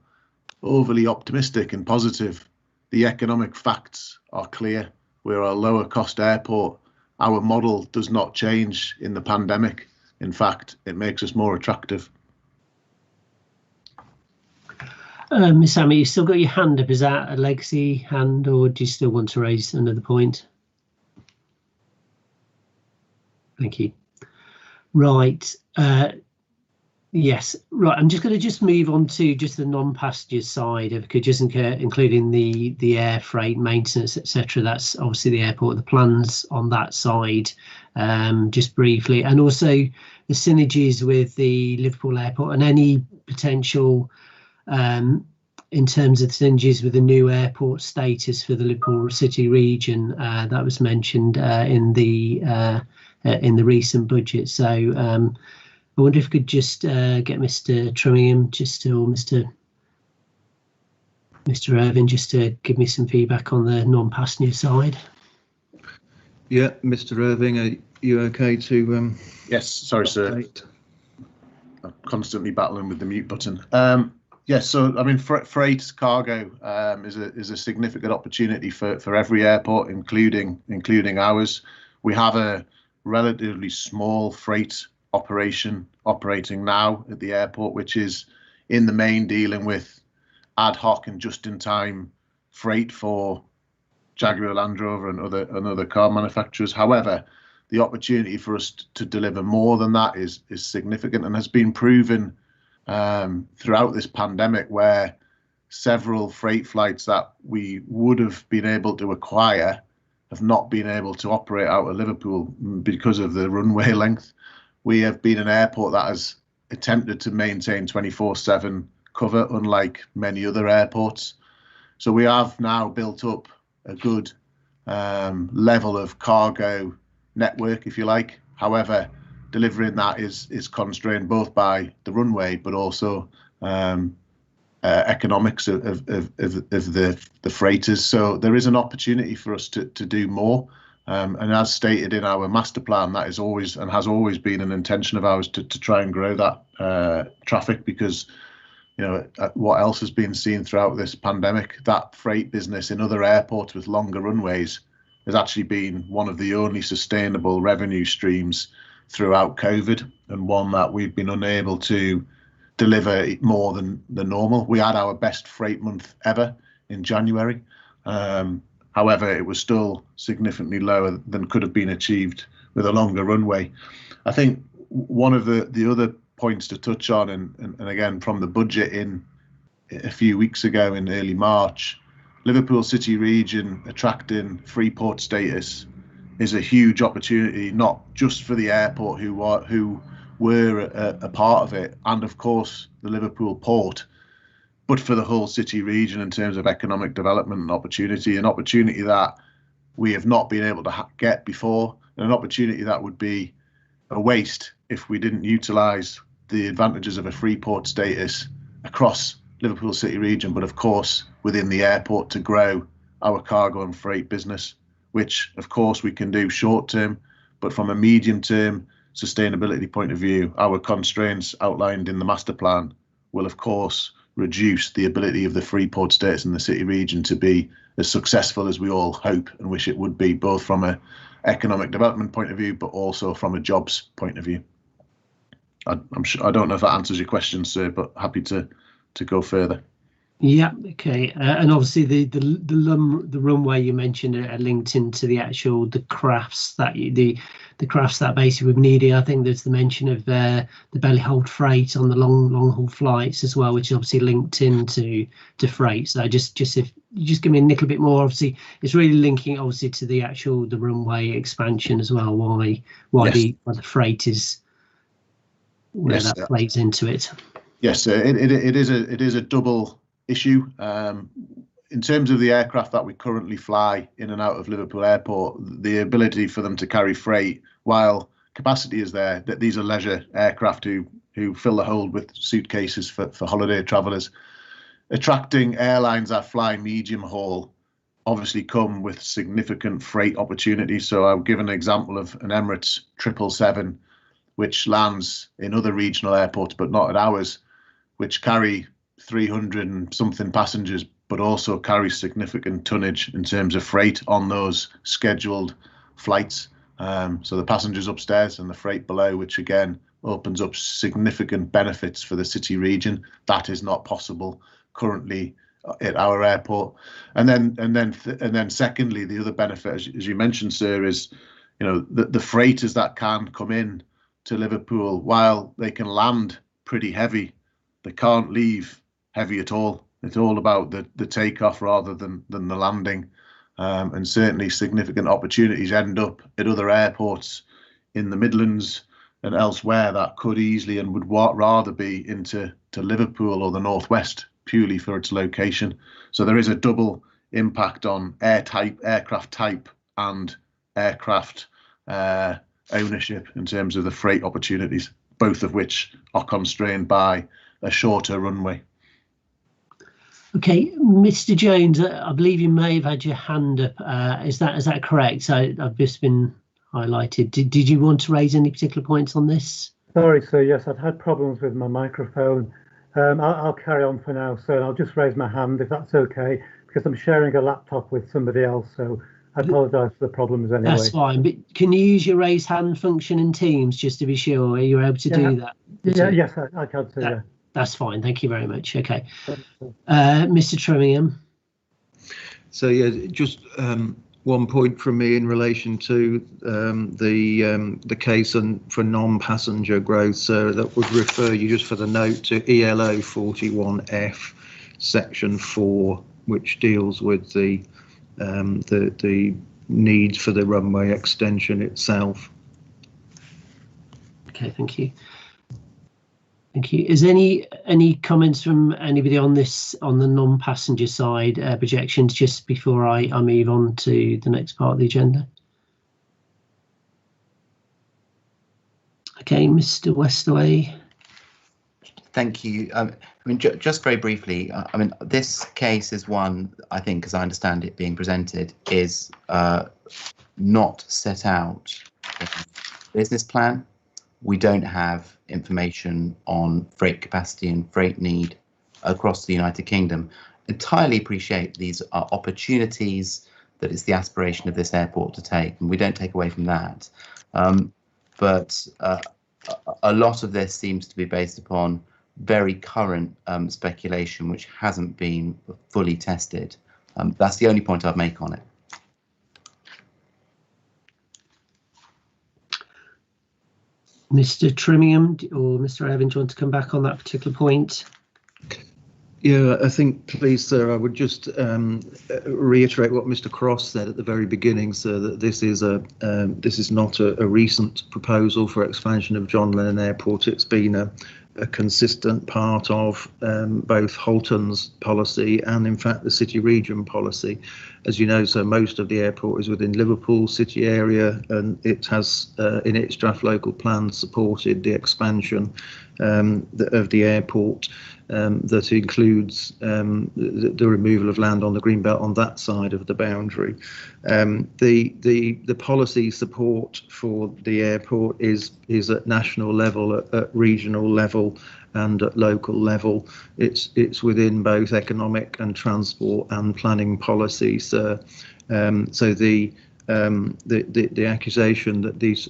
overly optimistic and positive, the economic facts are clear. We're a lower cost airport. Our model does not change in the pandemic. In fact, it makes us more attractive. Miss Sammy, you still got your hand up. Is that a legacy hand, or do you still want to raise another point? Thank you. Right. Yes. Right. I'm just going to move on to just the non-passenger side of, just including the air freight maintenance, etc. That's obviously the airport, the plans on that side, just briefly, and also the synergies with the Liverpool airport and any potential in terms of synergies with the new airport status for the Liverpool City region that was mentioned in the recent budget. So I wonder if we could just get Mr. Trimmingham, or Mr. Irving, just to give me some feedback on the non-passenger side. Yeah, Mr. Irving, are you okay to? Yes, sorry, sir. I'm constantly battling with the mute button. Yes, so I mean, freight cargo is a significant opportunity for every airport, including ours. We have a relatively small freight operation operating now at the airport, which is in the main dealing with ad hoc and just-in-time freight for Jaguar Land Rover and other car manufacturers. However, the opportunity for us to deliver more than that is significant and has been proven throughout this pandemic, where several freight flights that we would have been able to acquire have not been able to operate out of Liverpool because of the runway length. We have been an airport that has attempted to maintain 24/7 cover, unlike many other airports. So we have now built up a good level of cargo network, if you like. However, delivering that is constrained both by the runway, but also economics of the freighters. So there is an opportunity for us to do more. And as stated in our master plan, that is always and has always been an intention of ours to try and grow that traffic, because, you know, what else has been seen throughout this pandemic, that freight business in other airports with longer runways has actually been one of the only sustainable revenue streams throughout COVID, and one that we've been unable to deliver more than the normal. We had our best freight month ever in January. However, it was still significantly lower than could have been achieved with a longer runway. I think one of the other points to touch on, and again from the budget in a few weeks ago in early March, Liverpool City region attracting free port status is a huge opportunity, not just for the airport who were a part of it, and of course the Liverpool port, but for the whole city region in terms of economic development and opportunity, an opportunity that we have not been able to get before, and an opportunity that would be a waste if we didn't utilise the advantages of a free port status across Liverpool City region, but of course within the airport, to grow our cargo and freight business, which of course we can do short term, but from a medium term sustainability point of view, our constraints outlined in the master plan will of course reduce the ability of the free port status in the city region to be as successful as we all hope and wish it would be, both from an economic development point of view, but also from a jobs point of view. I'm sure, I don't know if that answers your question, sir, but happy to go further. Yeah, okay, and obviously the runway you mentioned are linked into the crafts that the crafts that basically we're needing. I think there's the mention of the belly hold freight on the long haul flights as well, which is obviously linked into freight. So just if you just give me a little bit more, obviously it's really linking obviously to the runway expansion as well. Why Yes. the freight is where Yes, that plays into it. Yes, it is a double issue. In terms of the aircraft that we currently fly in and out of Liverpool Airport, the ability for them to carry freight, while capacity is there, that these are leisure aircraft who fill the hold with suitcases for holiday travellers. Attracting airlines that fly medium haul obviously come with significant freight opportunities. So I'll give an example of an Emirates 777, which lands in other regional airports, but not at ours, which carry 300 and something passengers, but also carry significant tonnage in terms of freight on those scheduled flights. So the passengers upstairs and the freight below, which again opens up significant benefits for the city region. That is not possible currently at our airport. And then secondly, the other benefit, as you mentioned, sir, is the freighters that can come in to Liverpool, while they can land pretty heavy, they can't leave heavy at all. It's all about the takeoff rather than the landing, and certainly significant opportunities end up at other airports in the Midlands and elsewhere that could easily and would rather be into Liverpool or the Northwest purely for its location. So there is a double impact on aircraft type and aircraft ownership in terms of the freight opportunities, both of which are constrained by a shorter runway. Okay, Mr. Jones, I believe you may have had your hand up. Is that correct? So I've just been highlighted. Did you want to raise any particular points on this? Sorry, sir. Yes, I've had problems with my microphone. I'll carry on for now, sir. I'll just raise my hand if that's okay, because I'm sharing a laptop with somebody else. So I apologise for the problems anyway. That's fine. But can you use your raise hand function in Teams just to be sure you're able to do that? Yes, I can, sir. Yeah. That's fine. Thank you very much. Okay. Mr. Trimmingham. So yeah, just one point from me in relation to the case for non-passenger growth. So that would refer you, just for the note, to ELO 41F section 4, which deals with the need for the runway extension itself. Okay, thank you. Thank you. Is any comments from anybody on this, on the non-passenger side, projections, just before I move on to the next part of the agenda? Okay, Mr. Westaway. Thank you. I mean, just very briefly, I mean, this case is one, I think, as I understand it being presented, is not set out in the business plan. We don't have information on freight capacity and freight need across the United Kingdom. Entirely appreciate these are opportunities that it's the aspiration of this airport to take, and we don't take away from that. But a lot of this seems to be based upon very current speculation, which hasn't been fully tested. That's the only point I'd make on it. Mr. Trimmingham or Mr. Irving, do you want to come back on that particular point? Yeah, I think, please, sir, I would just reiterate what Mr. Cross said at the very beginning, sir, that this is not a recent proposal for expansion of John Lennon Airport. It's been a consistent part of both Halton's policy and, in fact, the city region policy. As you know, so most of the airport is within Liverpool city area, and it has, in its draft local plan, supported the expansion of the airport. that includes the removal of land on the greenbelt on that side of the boundary. The policy support for the airport is at national level, at regional level, and at local level. It's within both economic and transport and planning policy. So the accusation that these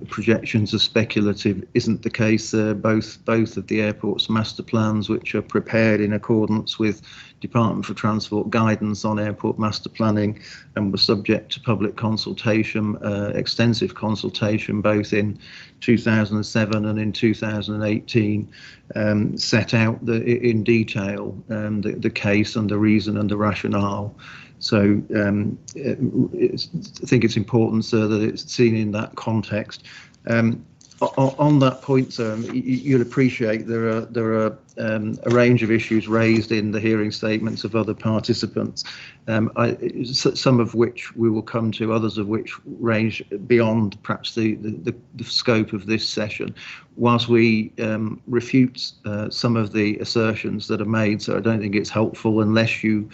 projections are speculative isn't the case. Both of the airport's master plans, which are prepared in accordance with Department for Transport guidance on airport master planning and were subject to public consultation, extensive consultation, both in 2007 and in 2018, set out in detail the case and the reason and the rationale. So I think it's important, sir, that it's seen in that context. On that point, sir, you'll appreciate there are a range of issues raised in the hearing statements of other participants, some of which we will come to, others of which range beyond perhaps the scope of this session. Whilst we refute some of the assertions that are made, so I don't think it's helpful unless you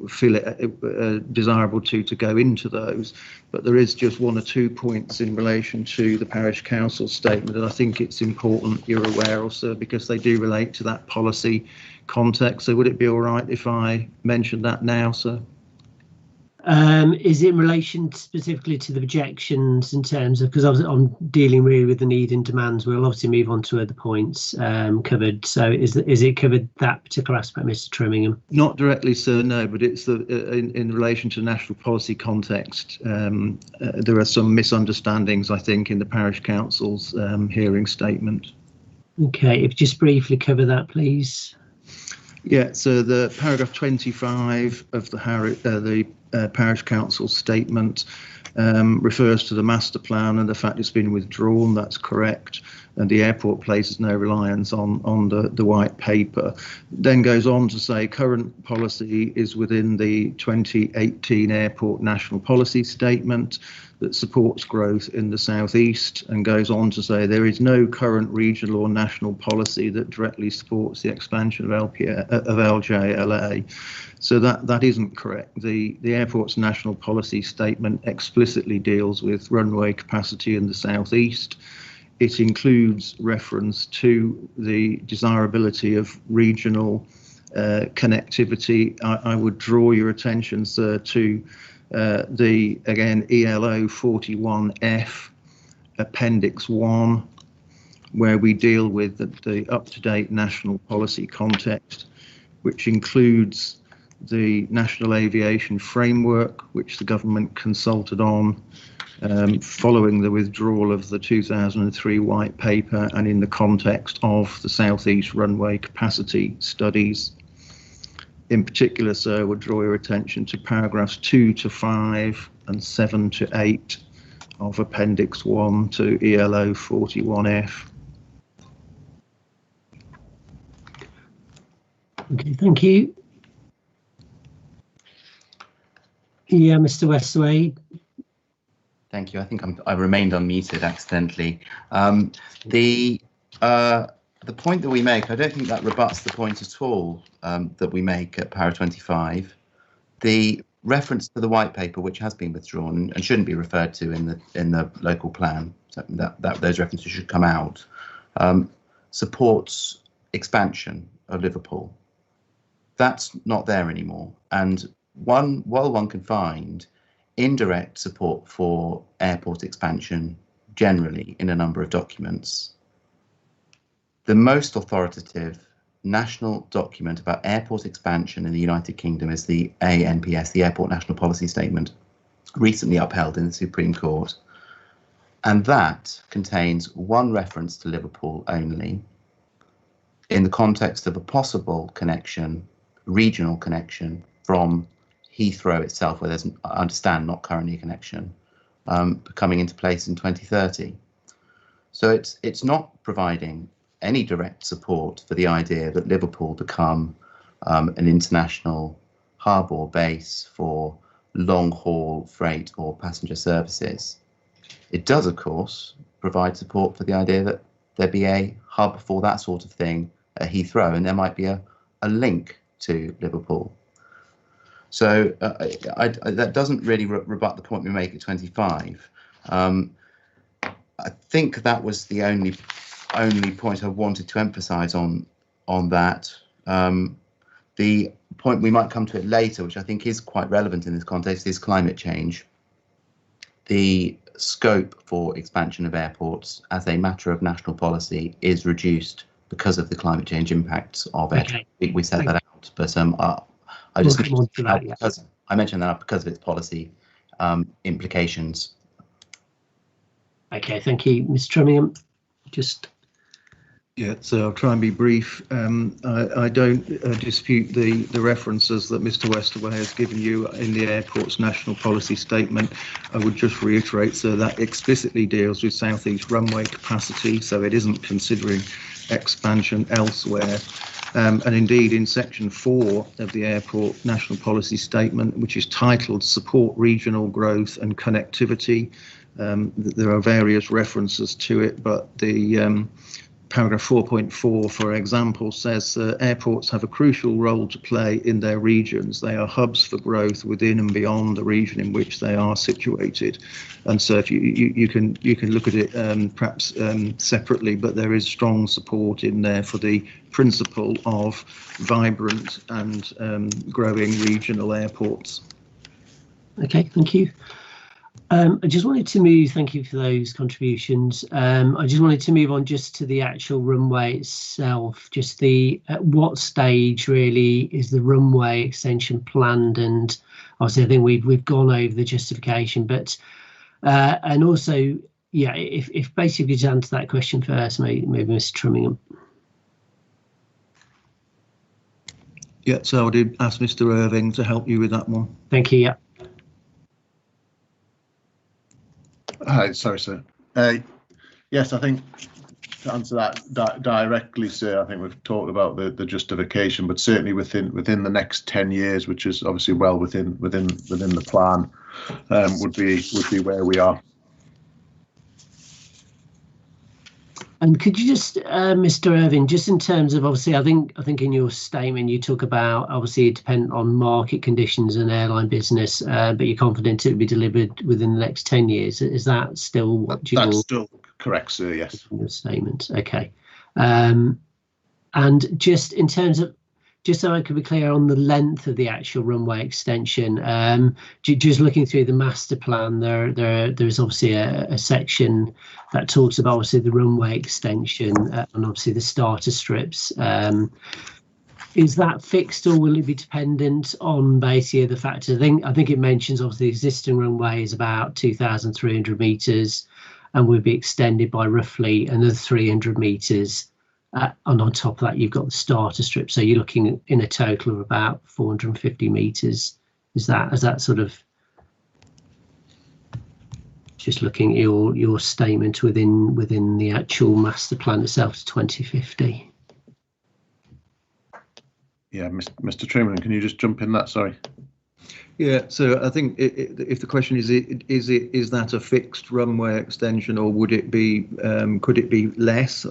feel it desirable to go into those. But there is just one or 2 points in relation to the Parish Council statement that I think it's important you're aware of, sir, because they do relate to that policy context. So would it be all right if I mention that now, sir? Is it in relation specifically to the projections in terms of, because I'm dealing really with the need and demands, we'll obviously move on to other points covered. So is it covered that particular aspect, Mr. Trimmingham? Not directly, sir, no, but it's in relation to national policy context. There are some misunderstandings, I think, in the Parish Council's hearing statement. Okay, if you just briefly cover that, please. Yeah, so the paragraph 25 of the Parish Council statement refers to the master plan and the fact it's been withdrawn. That's correct, and the airport places no reliance on the white paper. Then goes on to say current policy is within the 2018 Airport National Policy Statement that supports growth in the southeast, and goes on to say there is no current regional or national policy that directly supports the expansion of LJLA. So that isn't correct. The airport's national policy statement explicitly deals with runway capacity in the southeast. It includes reference to the desirability of regional connectivity. I would draw your attention, sir, to the ELO 41F Appendix 1, where we deal with the up-to-date national policy context, which includes the National Aviation Framework, which the government consulted on following the withdrawal of the 2003 White Paper and in the context of the Southeast Runway Capacity Studies. In particular, sir, I would draw your attention to paragraphs 2 to 5 and 7 to 8 of Appendix 1 to ELO 41F. Okay, thank you. Yeah, Mr. Westwade. Thank you. I think I remained unmuted accidentally. The point that we make, I don't think that rebuts the point at all that we make at para 25. The reference to the white paper, which has been withdrawn and shouldn't be referred to in the local plan, so that those references should come out, supports expansion of Liverpool. That's not there anymore. And while one can find indirect support for airport expansion generally in a number of documents, the most authoritative national document about airport expansion in the United Kingdom is the ANPS, the Airport National Policy Statement, recently upheld in the Supreme Court. And that contains one reference to Liverpool only in the context of a possible connection, regional connection from Heathrow itself, where there's, I understand, not currently a connection, coming into place in 2030. So it's not providing any direct support for the idea that Liverpool become an international hub or base for long-haul freight or passenger services. It does, of course, provide support for the idea that there be a hub for that sort of thing Heathrow, and there might be a link to Liverpool. So that doesn't really rebut the point we make at 25. I think that was the only point I wanted to emphasise on that. The point, we might come to it later, which I think is quite relevant in this context, is climate change. The scope for expansion of airports as a matter of national policy is reduced because of the climate change impacts of it. We set that out, but I just I mentioned that because of its policy implications. Okay, thank you, Mr. Trimmingham. Yeah, so I'll try and be brief. I don't dispute the references that Mr. Westerway has given you in the airport's national policy statement. I would just reiterate, so that explicitly deals with South East runway capacity, so it isn't considering expansion elsewhere. And indeed, in section 4 of the airport national policy statement, which is titled Support Regional Growth and Connectivity, there are various references to it, but the paragraph 4.4, for example, says airports have a crucial role to play in their regions. They are hubs for growth within and beyond the region in which they are situated. And so if you can look at it perhaps separately, but there is strong support in there for the principle of vibrant and growing regional airports. Okay, thank you. I just wanted to move, thank you for those contributions. I just wanted to move on just to the actual runway itself, just at what stage really is the runway extension planned? And obviously I think we've gone over the justification, but and also, yeah, if basically to answer that question first, maybe Mr. Trimmingham. Yeah, so I did ask Mr. Irving to help you with that one. Thank you, yeah. Hi, sorry, sir. Yes, I think to answer that directly, sir, I think we've talked about the justification, but certainly within the next 10 years, which is obviously well within the plan, would be where we are. And could you just, Mr. Irving, just in terms of obviously, I think in your statement you talk about obviously it depends on market conditions and airline business, but you're confident it will be delivered within the next 10 years. Is that still what you? That's still correct, sir. Yes. Your statement. Okay. And just in terms of, just so I could be clear on the length of the actual runway extension, just looking through the master plan, there's obviously a section that talks about obviously the runway extension and obviously the starter strips. Is that fixed, or will it be dependent on basically the fact? I think it mentions obviously the existing runway is about 2,300 meters and will be extended by roughly another 300 meters. And on top of that, you've got the starter strip, so you're looking in a total of about 450 meters. Is that sort of just looking at your statement within the actual master plan itself to 2050? Yeah, Mr. Trimmingham, can you just jump in that? Sorry. Yeah, so I think if the question is that a fixed runway extension, or would it be could it be less?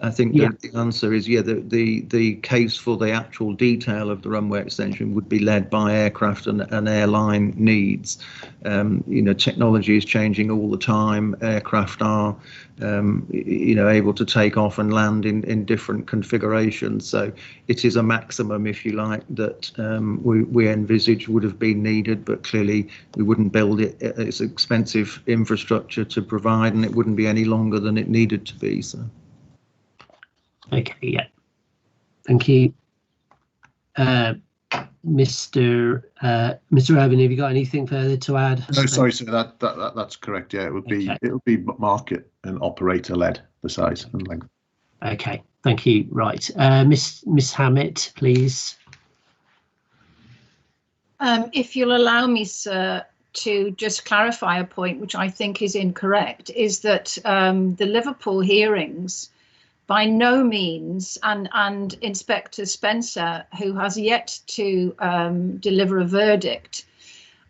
I think the answer is the case for the actual detail of the runway extension would be led by aircraft and airline needs. Technology is changing all the time. Aircraft are able to take off and land in different configurations. So it is a maximum, if you like, that we envisage would have been needed, but clearly we wouldn't build it. It's expensive infrastructure to provide, and it wouldn't be any longer than it needed to be. So. Okay, yeah. Thank you. Mr. Irving, have you got anything further to add? No, sorry, sir. That's correct. Yeah, it would be market and operator led, the size and length. Okay, thank you. Right, Miss Hammett, please. If you'll allow me, sir, to just clarify a point which I think is incorrect, is that the Liverpool hearings by no means, and Inspector Spencer, who has yet to deliver a verdict,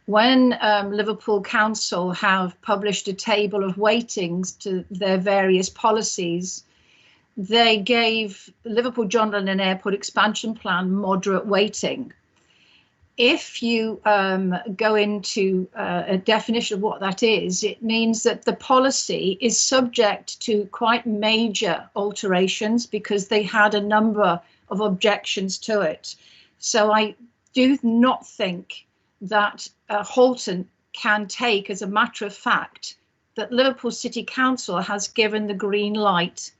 when Liverpool Council have published a table of weightings to their various policies, they gave Liverpool John Lennon Airport expansion plan moderate weighting. If you go into a definition of what that is, it means that the policy is subject to quite major alterations because they had a number of objections to it. So I do not think that Halton can take as a matter of fact that Liverpool City Council has given the green light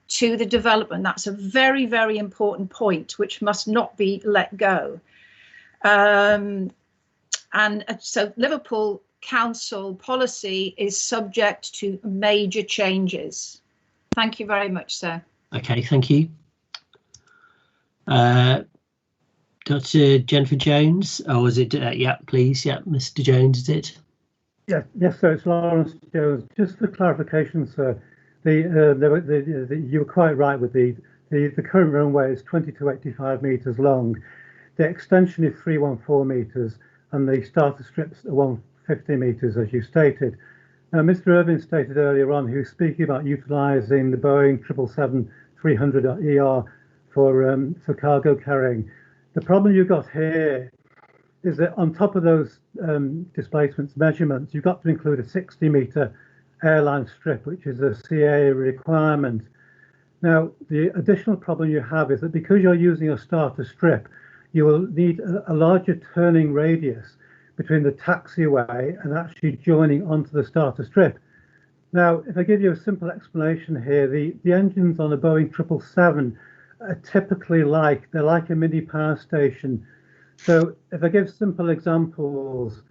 to the development. That's a very, very important point, which must not be let go. And so Liverpool Council policy is subject to major changes. Thank you very much, sir. Okay, thank you. Dr. Jennifer Jones, or was it? Yeah, please. Yeah, Mr. Jones, is it? Yes, sir. It's Lawrence Jones. Just for clarification, sir, you were quite right with the current runway is 20 to 85 metres long. The extension is 314 metres, and the starter strips are 150 metres, as you stated. Now, Mr. Irving stated earlier on, he was speaking about utilising the Boeing 777-300ER for cargo carrying. The problem you've got here is that on top of those displacements measurements, you've got to include a 60-metre airline strip, which is a CA requirement. Now, the additional problem you have is that because you're using a starter strip, you will need a larger turning radius between the taxiway and actually joining onto the starter strip. Now, if I give you a simple explanation here, the engines on a Boeing 777 are typically they're like a mini power station. So if I give simple examples,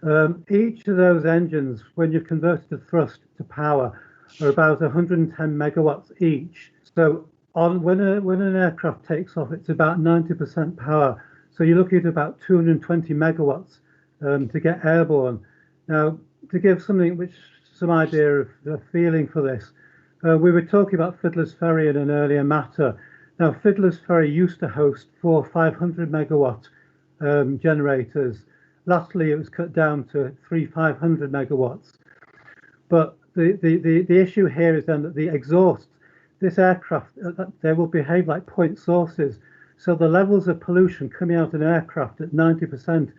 each of those engines, when you convert the thrust to power, are about 110 megawatts each. So when an aircraft takes off, it's about 90% power. So you're looking at about 220 megawatts to get airborne. Now, to give some idea of the feeling for this, we were talking about Fiddler's Ferry in an earlier matter. Now, Fiddler's Ferry used to host 4 500 megawatt generators. Lastly, it was cut down to 3 500 megawatts. But the issue here is then that the exhaust, this aircraft, they will behave like point sources. So the levels of pollution coming out of an aircraft at 90%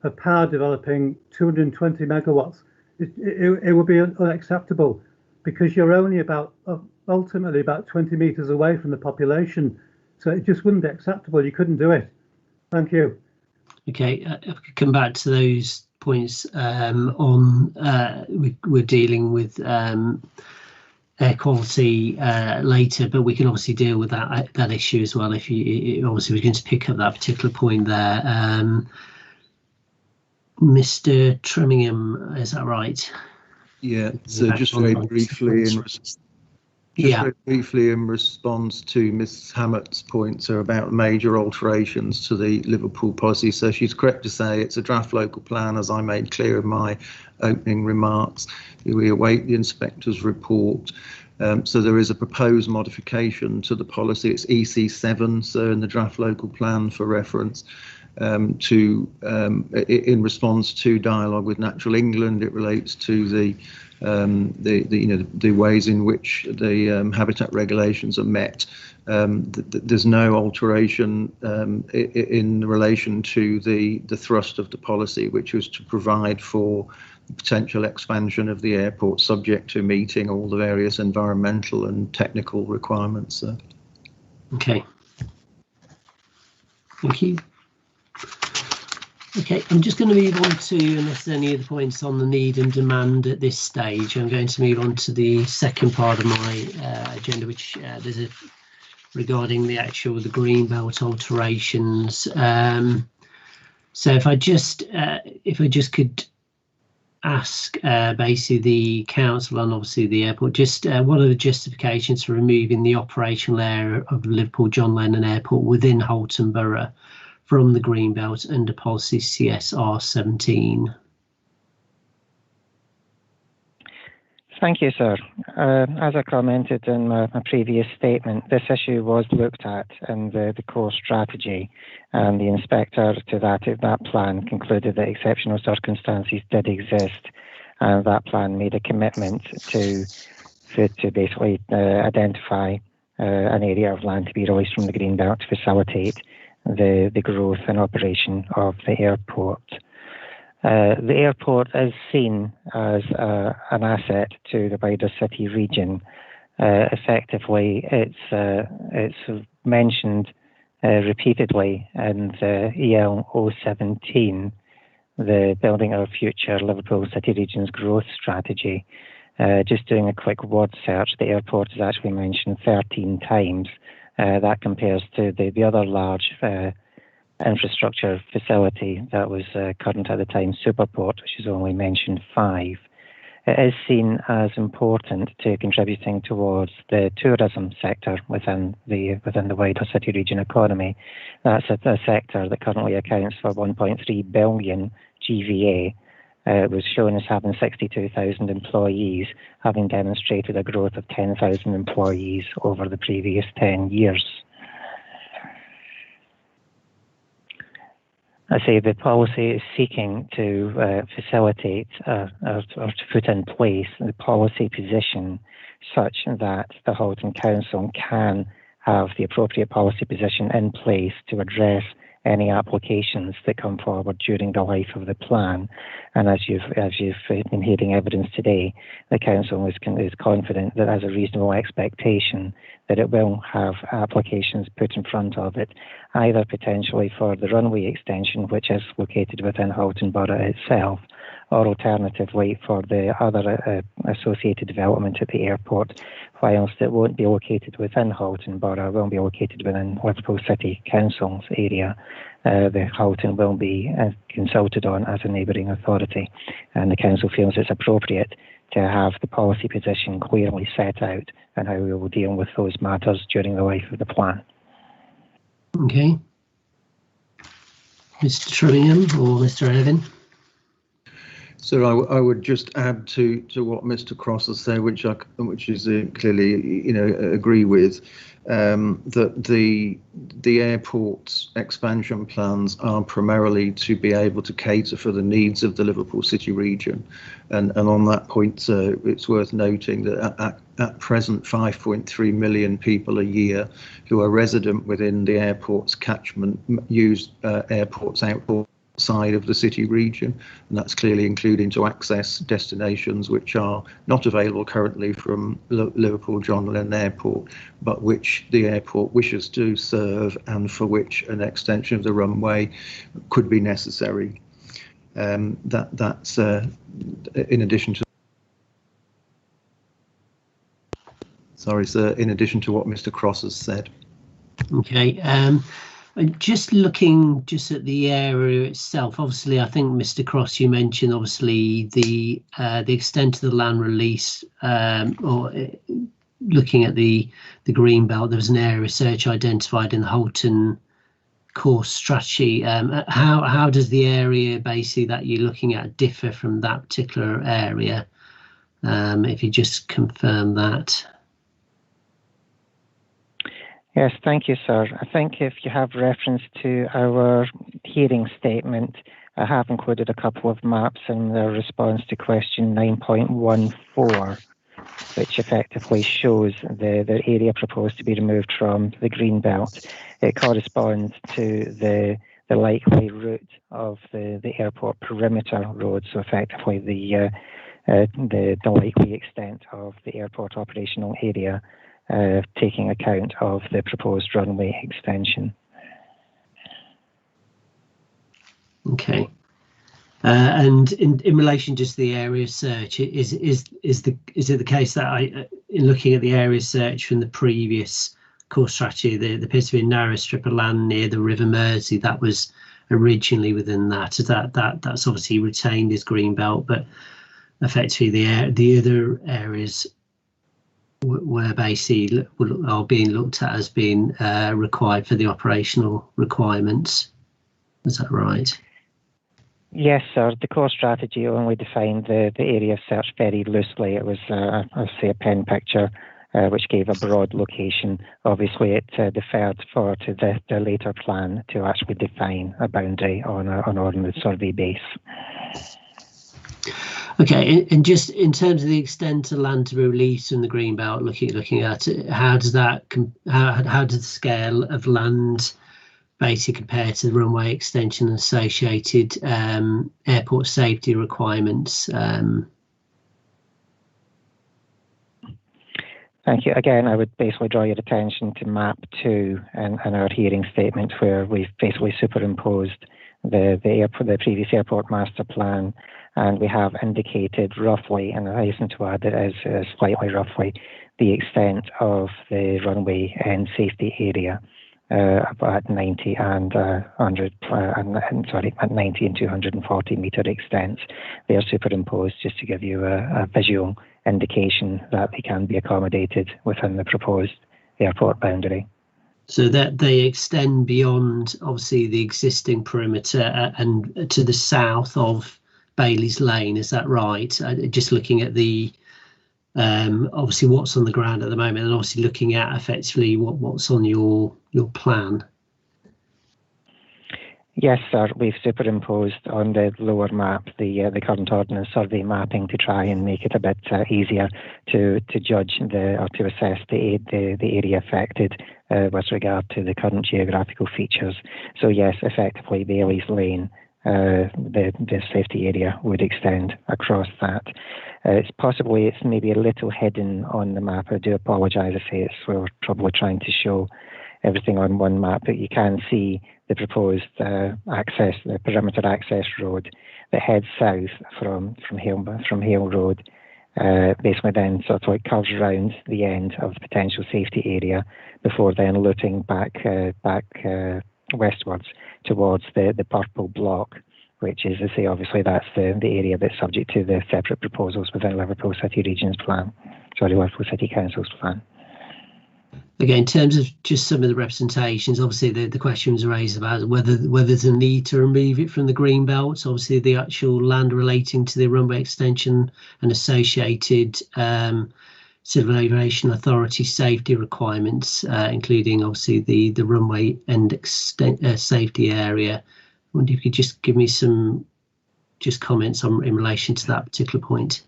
of power developing 220 megawatts, it will be unacceptable because you're only ultimately about 20 meters away from the population. So it just wouldn't be acceptable. You couldn't do it. Thank you. Okay, if we could come back to those points we're dealing with air quality later, but we can obviously deal with that issue as well if you obviously we're going to pick up that particular point there. Mr. Trimmingham, is that right? Yeah, so just very briefly in response to Ms. Hammett's points are about major alterations to the Liverpool policy. So she's correct to say it's a draft local plan, as I made clear in my opening remarks. We await the inspector's report. So there is a proposed modification to the policy. It's EC7, so in the draft local plan for reference. In response to dialogue with Natural England, it relates to the ways in which the habitat regulations are met. There's no alteration in relation to the thrust of the policy, which was to provide for the potential expansion of the airport, subject to meeting all the various environmental and technical requirements. Okay. Thank you. Okay, I'm just going to move on to, unless there's any other points on the need and demand at this stage, I'm going to move on to the second part of my agenda, which regarding the greenbelt alterations. So if I just could ask basically the council and obviously the airport, just what are the justifications for removing the operational area of Liverpool John Lennon Airport within Halton Borough from the Greenbelt under policy CSR 17? Thank you, sir. As I commented in my previous statement, this issue was looked at in the core strategy, and the inspector to that plan concluded that exceptional circumstances did exist, and that plan made a commitment to basically identify an area of land to be released from the Greenbelt to facilitate the growth and operation of the airport. The airport is seen as an asset to the wider city region. Effectively, it's mentioned repeatedly in the EL 017, the Building Our Future Liverpool City Region's Growth Strategy. Just doing a quick word search, the airport is actually mentioned 13 times. That compares to the other large infrastructure facility that was current at the time, Superport, which is only mentioned 5. It is seen as important to contributing towards the tourism sector within the wider city region economy. That's a sector that currently accounts for 1.3 billion GVA. It was shown as having 62,000 employees, having demonstrated a growth of 10,000 employees over the previous 10 years. I say the policy is seeking to facilitate or to put in place the policy position such that the Halton Council can have the appropriate policy position in place to address any applications that come forward during the life of the plan. And as you've been hearing evidence today, the council is confident that has a reasonable expectation that it will have applications put in front of it, either potentially for the runway extension, which is located within Halton Borough itself, or alternatively for the other associated development at the airport, whilst it won't be located within Halton Borough, it will be located within Liverpool City Council's area. The Halton will be consulted on as a neighbouring authority, and the council feels it's appropriate to have the policy position clearly set out and how we will deal with those matters during the life of the plan. Okay. Mr. Trillingham or Mr. Irving? So I would just add to what Mr. Cross has said, which is clearly, agree with, that the airport's expansion plans are primarily to be able to cater for the needs of the Liverpool City region, and on that point, it's worth noting that at present 5.3 million people a year who are resident within the airport's catchment use airports outside of the city region, and that's clearly including to access destinations which are not available currently from Liverpool John Lennon Airport, but which the airport wishes to serve and for which an extension of the runway could be necessary. That's in addition to in addition to what Mr. Cross has said. Okay. Just looking at the area itself, obviously, I think Mr. Cross, you mentioned obviously the extent of the land release, or looking at the green belt. There was an area research identified in the Halton course strategy. How does the area basically that you're looking at differ from that particular area? If you just confirm that. Yes, thank you, sir. I think if you have reference to our hearing statement, I have included a couple of maps in the response to question 9.14, which effectively shows the area proposed to be removed from the green belt. It corresponds to the likely route of the airport perimeter road, so effectively the likely extent of the airport operational area, taking account of the proposed runway extension. Okay. And in relation just to the area search, is it the case that in looking at the area search from the previous course strategy, there appears to be a narrow strip of land near the River Mersey that was originally within that? That's obviously retained as green belt, but effectively the other areas were basically are being looked at as being required for the operational requirements. Is that right? Yes, sir. The core strategy only defined the area of search very loosely. It was, I'll say, a pen picture which gave a broad location. Obviously, it deferred to the later plan to actually define a boundary on the survey base. Okay, and just in terms of the extent of land to be released from the greenbelt, looking at it, how does that how does the scale of land basically compare to the runway extension and associated airport safety requirements? Thank you. Again, I would basically draw your attention to map 2 and our hearing statement, where we've basically superimposed the previous airport master plan, and we have indicated roughly, and I hasten to add it as slightly roughly, the extent of the runway and safety area at 90 and 100, at 90 and 240 metre extents. They are superimposed just to give you a visual indication that they can be accommodated within the proposed airport boundary. So that they extend beyond, obviously, the existing perimeter and to the south of Bailey's Lane, is that right? Just looking at the obviously what's on the ground at the moment, and obviously looking at effectively what's on your plan. Yes, sir. We've superimposed on the lower map the current ordnance survey mapping to try and make it a bit easier to judge or to assess the area affected with regard to the current geographical features. So yes, effectively Bailey's Lane, the safety area would extend across that. It's maybe a little hidden on the map. I do apologise if we're probably trying to show everything on one map, but you can see the proposed the perimeter access road that heads south from Hale Road, basically then sort of like curves around the end of the potential safety area before then looping back westwards towards the purple block, which is, I say, obviously that's the area that's subject to the separate proposals within Liverpool City Region's plan, Liverpool City Council's plan. Again, in terms of just some of the representations, obviously the question was raised about whether there's a need to remove it from the green belts. Obviously, the actual land relating to the runway extension and associated Civil Aviation Authority safety requirements, including obviously the runway end safety area. I wonder if you could just give me some comments in relation to that particular point.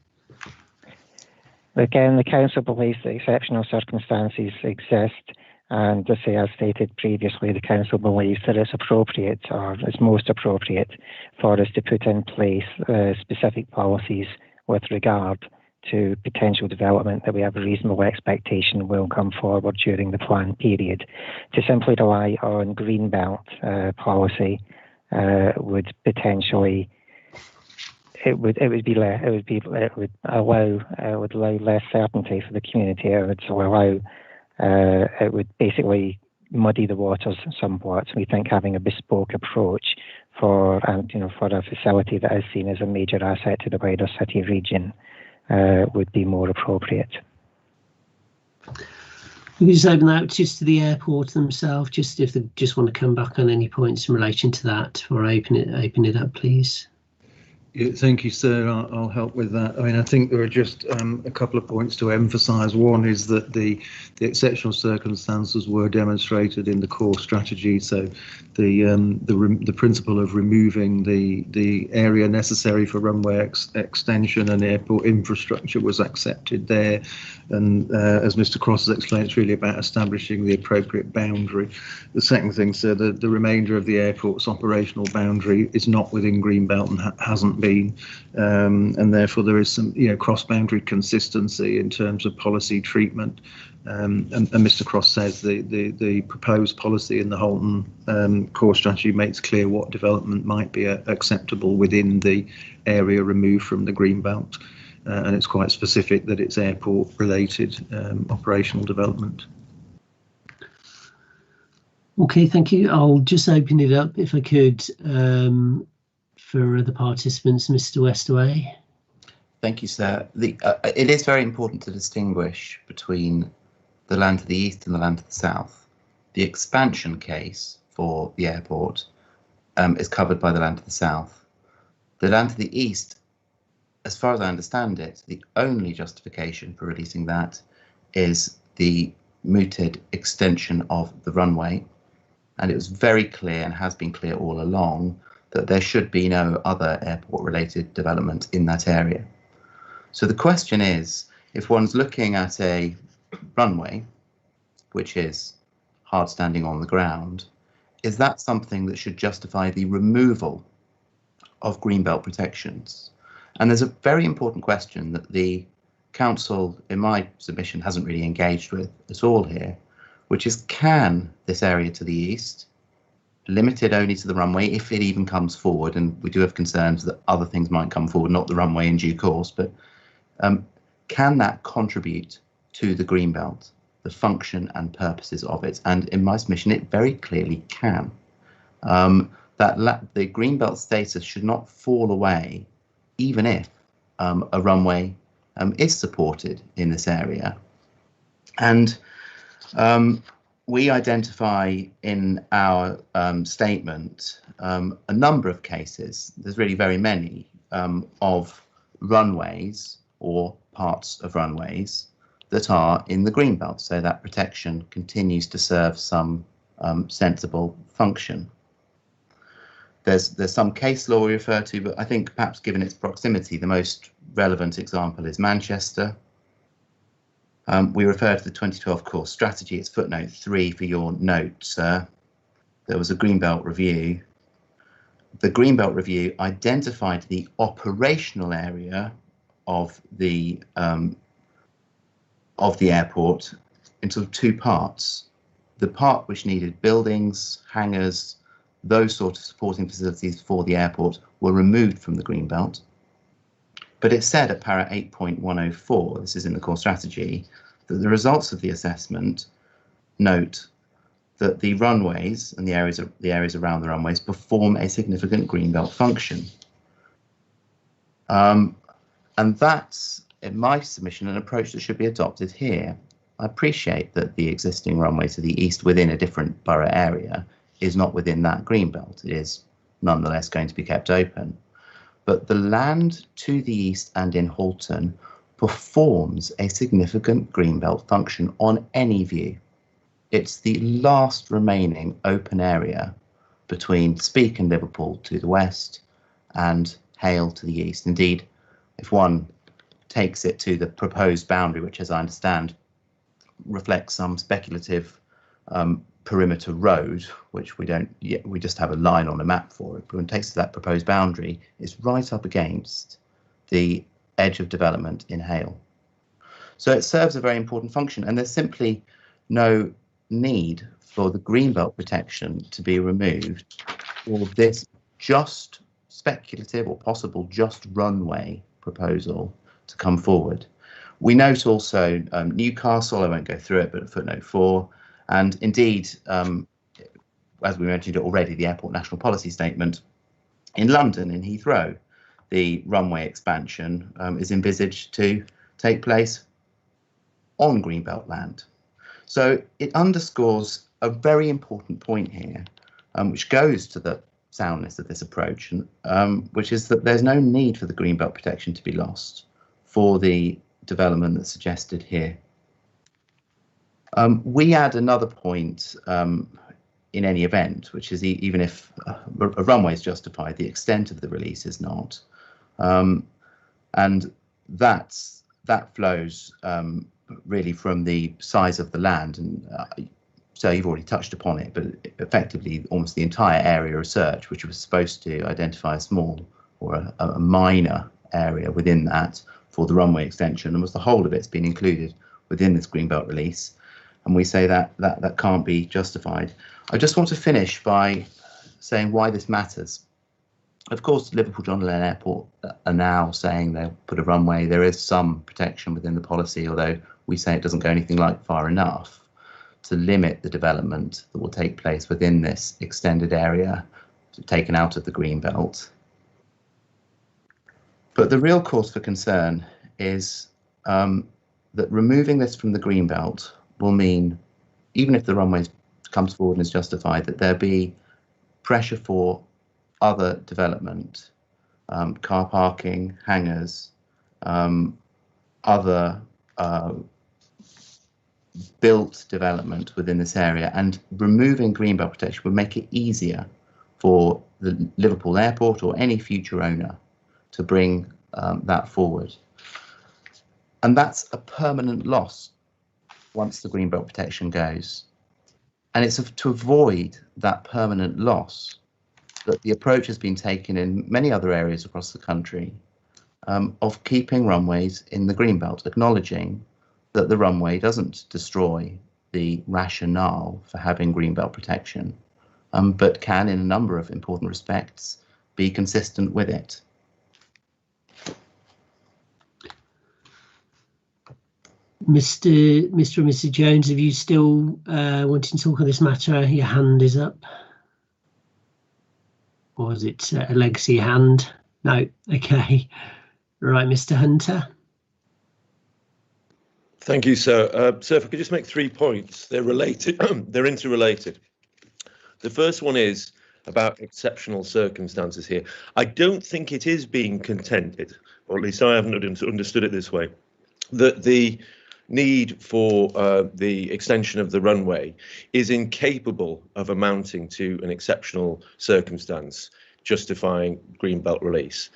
Again, the Council believes that exceptional circumstances exist, and as stated previously, the Council believes that it's appropriate, or it's most appropriate, for us to put in place specific policies with regard to potential development that we have a reasonable expectation will come forward during the planned period. To simply rely on greenbelt policy would potentially it would allow less certainty for the community. It would basically muddy the waters somewhat. We think having a bespoke approach for a facility that is seen as a major asset to the wider city region would be more appropriate. We can just open that just to the airport themselves, just if they just want to come back on any points in relation to that, or open it up, please. Yeah, thank you, sir. I'll help with that. I mean, I think there are just a couple of points to emphasise. One is that the exceptional circumstances were demonstrated in the core strategy. So the principle of removing the area necessary for runway extension and airport infrastructure was accepted there. And as Mr. Cross has explained, it's really about establishing the appropriate boundary. The second thing, sir, the remainder of the airport's operational boundary is not within Greenbelt and hasn't been, and therefore there is some cross-boundary consistency in terms of policy treatment. And Mr. Cross says the proposed policy in the Halton core strategy makes clear what development might be acceptable within the area removed from the Greenbelt. And it's quite specific that it's airport-related operational development. Okay, thank you. I'll just open it up, if I could, for other participants. Mr. Westaway. Thank you, sir. It is very important to distinguish between the land to the east and the land to the south. The expansion case for the airport is covered by the land to the south. The land to the east, as far as I understand it, the only justification for releasing that is the mooted extension of the runway. And it was very clear, and has been clear all along, that there should be no other airport-related development in that area. So the question is, if one's looking at a runway, which is hard standing on the ground, is that something that should justify the removal of greenbelt protections? And there's a very important question that the council, in my submission, hasn't really engaged with at all here, which is, can this area to the east, limited only to the runway, if it even comes forward, and we do have concerns that other things might come forward, not the runway in due course, but can that contribute to the greenbelt, the function and purposes of it? And in my submission, it very clearly can. The greenbelt status should not fall away, even if a runway is supported in this area. And we identify in our statement a number of cases, there's really very many, of runways or parts of runways that are in the greenbelt, so that protection continues to serve some sensible function. There's some case law we refer to, but I think perhaps given its proximity, the most relevant example is Manchester. We refer to the 2012 core strategy. It's footnote 3 for your note, sir. There was a greenbelt review. The greenbelt review identified the operational area of the airport in sort of two parts. The part which needed buildings, hangars, those sort of supporting facilities for the airport were removed from the greenbelt. But it said at para 8.104, this is in the core strategy, that the results of the assessment note that the runways and the areas around the runways perform a significant greenbelt function. And that's, in my submission, an approach that should be adopted here. I appreciate that the existing runway to the east within a different borough area is not within that greenbelt. It is nonetheless going to be kept open. But the land to the east and in Halton performs a significant greenbelt function on any view. It's the last remaining open area between Speke and Liverpool to the west and Hale to the east. Indeed, if one takes it to the proposed boundary, which as I understand reflects some speculative perimeter road, which we don't yet, we just have a line on a map for it, but when it takes to that proposed boundary, it's right up against the edge of development in Hale. So it serves a very important function, and there's simply no need for the greenbelt protection to be removed or this just speculative or possible just runway proposal to come forward. We note also Newcastle, I won't go through it, but footnote 4, and indeed, as we mentioned already, the Airport National Policy Statement in London, in Heathrow, the runway expansion is envisaged to take place on greenbelt land. So it underscores a very important point here, which goes to the soundness of this approach, and which is that there's no need for the greenbelt protection to be lost for the development that's suggested here. We add another point in any event, which is even if a runway is justified, the extent of the release is not. And that flows really from the size of the land. And so you've already touched upon it, but effectively almost the entire area of search, which was supposed to identify a small or a minor area within that for the runway extension, and was the whole of it's been included within this greenbelt release. And we say that can't be justified. I just want to finish by saying why this matters. Of course, Liverpool John Lennon Airport are now saying they'll put a runway. There is some protection within the policy, although we say it doesn't go anything like far enough to limit the development that will take place within this extended area taken out of the greenbelt. But the real cause for concern is that removing this from the greenbelt will mean, even if the runway comes forward and is justified, that there be pressure for other development, car parking, hangars, other built development within this area, and removing greenbelt protection would make it easier for the Liverpool Airport or any future owner to bring that forward. And that's a permanent loss once the greenbelt protection goes. And it's to avoid that permanent loss that the approach has been taken in many other areas across the country of keeping runways in the greenbelt, acknowledging that the runway doesn't destroy the rationale for having greenbelt protection, but can, in a number of important respects, be consistent with it. Mr. and Mrs. Jones, if you still wanting to talk on this matter, your hand is up. Or is it a legacy hand? No, okay. Right, Mr. Hunter. Thank you, sir. Sir, if I could just make 3 points. They're related, they're interrelated. The first one is about exceptional circumstances here. I don't think it is being contended, or at least I haven't understood it this way, that the need for the extension of the runway is incapable of amounting to an exceptional circumstance justifying greenbelt release.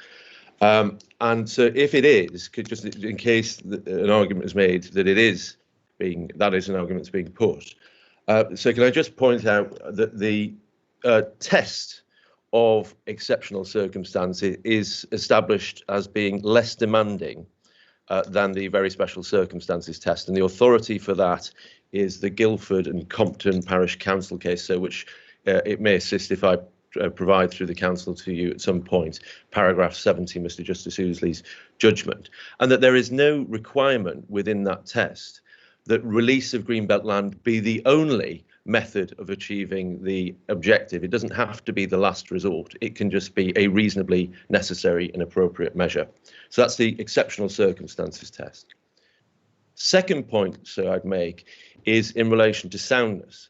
And so if it is, just in case an argument is made that it is being, that is an argument that's being put. So can I just point out that the test of exceptional circumstances is established as being less demanding than the very special circumstances test, and the authority for that is the Guildford and Compton Parish Council case, so which it may assist if I provide through the council to you at some point, paragraph 70, Mr. Justice Ousley's judgment, and that there is no requirement within that test that release of greenbelt land be the only method of achieving the objective. It doesn't have to be the last resort. It can just be a reasonably necessary and appropriate measure. So that's the exceptional circumstances test. Second point, so I'd make, is in relation to soundness.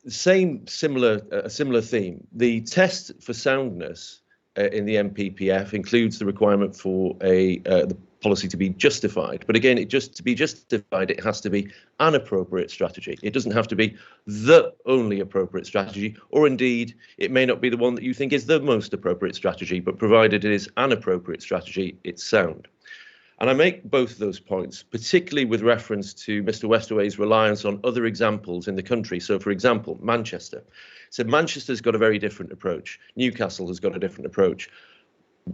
Similar theme. The test for soundness in the MPPF includes the requirement for the policy to be justified. But again, to be justified, it has to be an appropriate strategy. It doesn't have to be the only appropriate strategy, or indeed, it may not be the one that you think is the most appropriate strategy, but provided it is an appropriate strategy, it's sound. And I make both of those points, particularly with reference to Mr. Westaway's reliance on other examples in the country. So, for example, Manchester. So Manchester's got a very different approach. Newcastle has got a different approach.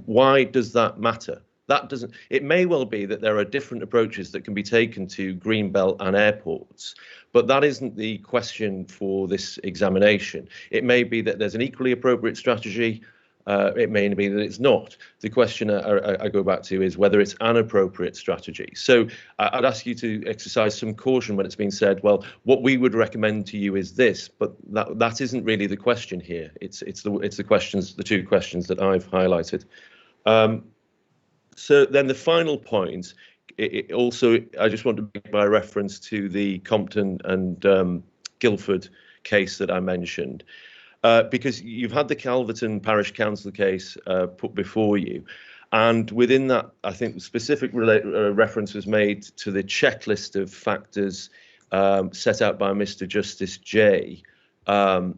Why does that matter? That doesn't. It may well be that there are different approaches that can be taken to greenbelt and airports, but that isn't the question for this examination. It may be that there's an equally appropriate strategy. It may be that it's not. The question I go back to is whether it's an appropriate strategy. So I'd ask you to exercise some caution when it's been said, well, what we would recommend to you is this, but that isn't really the question here. It's the questions, the two questions that I've highlighted. So then the final point, I just want to make my reference to the Compton and Guildford case that I mentioned, because you've had the Calverton Parish Council case put before you. And within that, I think specific reference was made to the checklist of factors set out by Mr. Justice J. I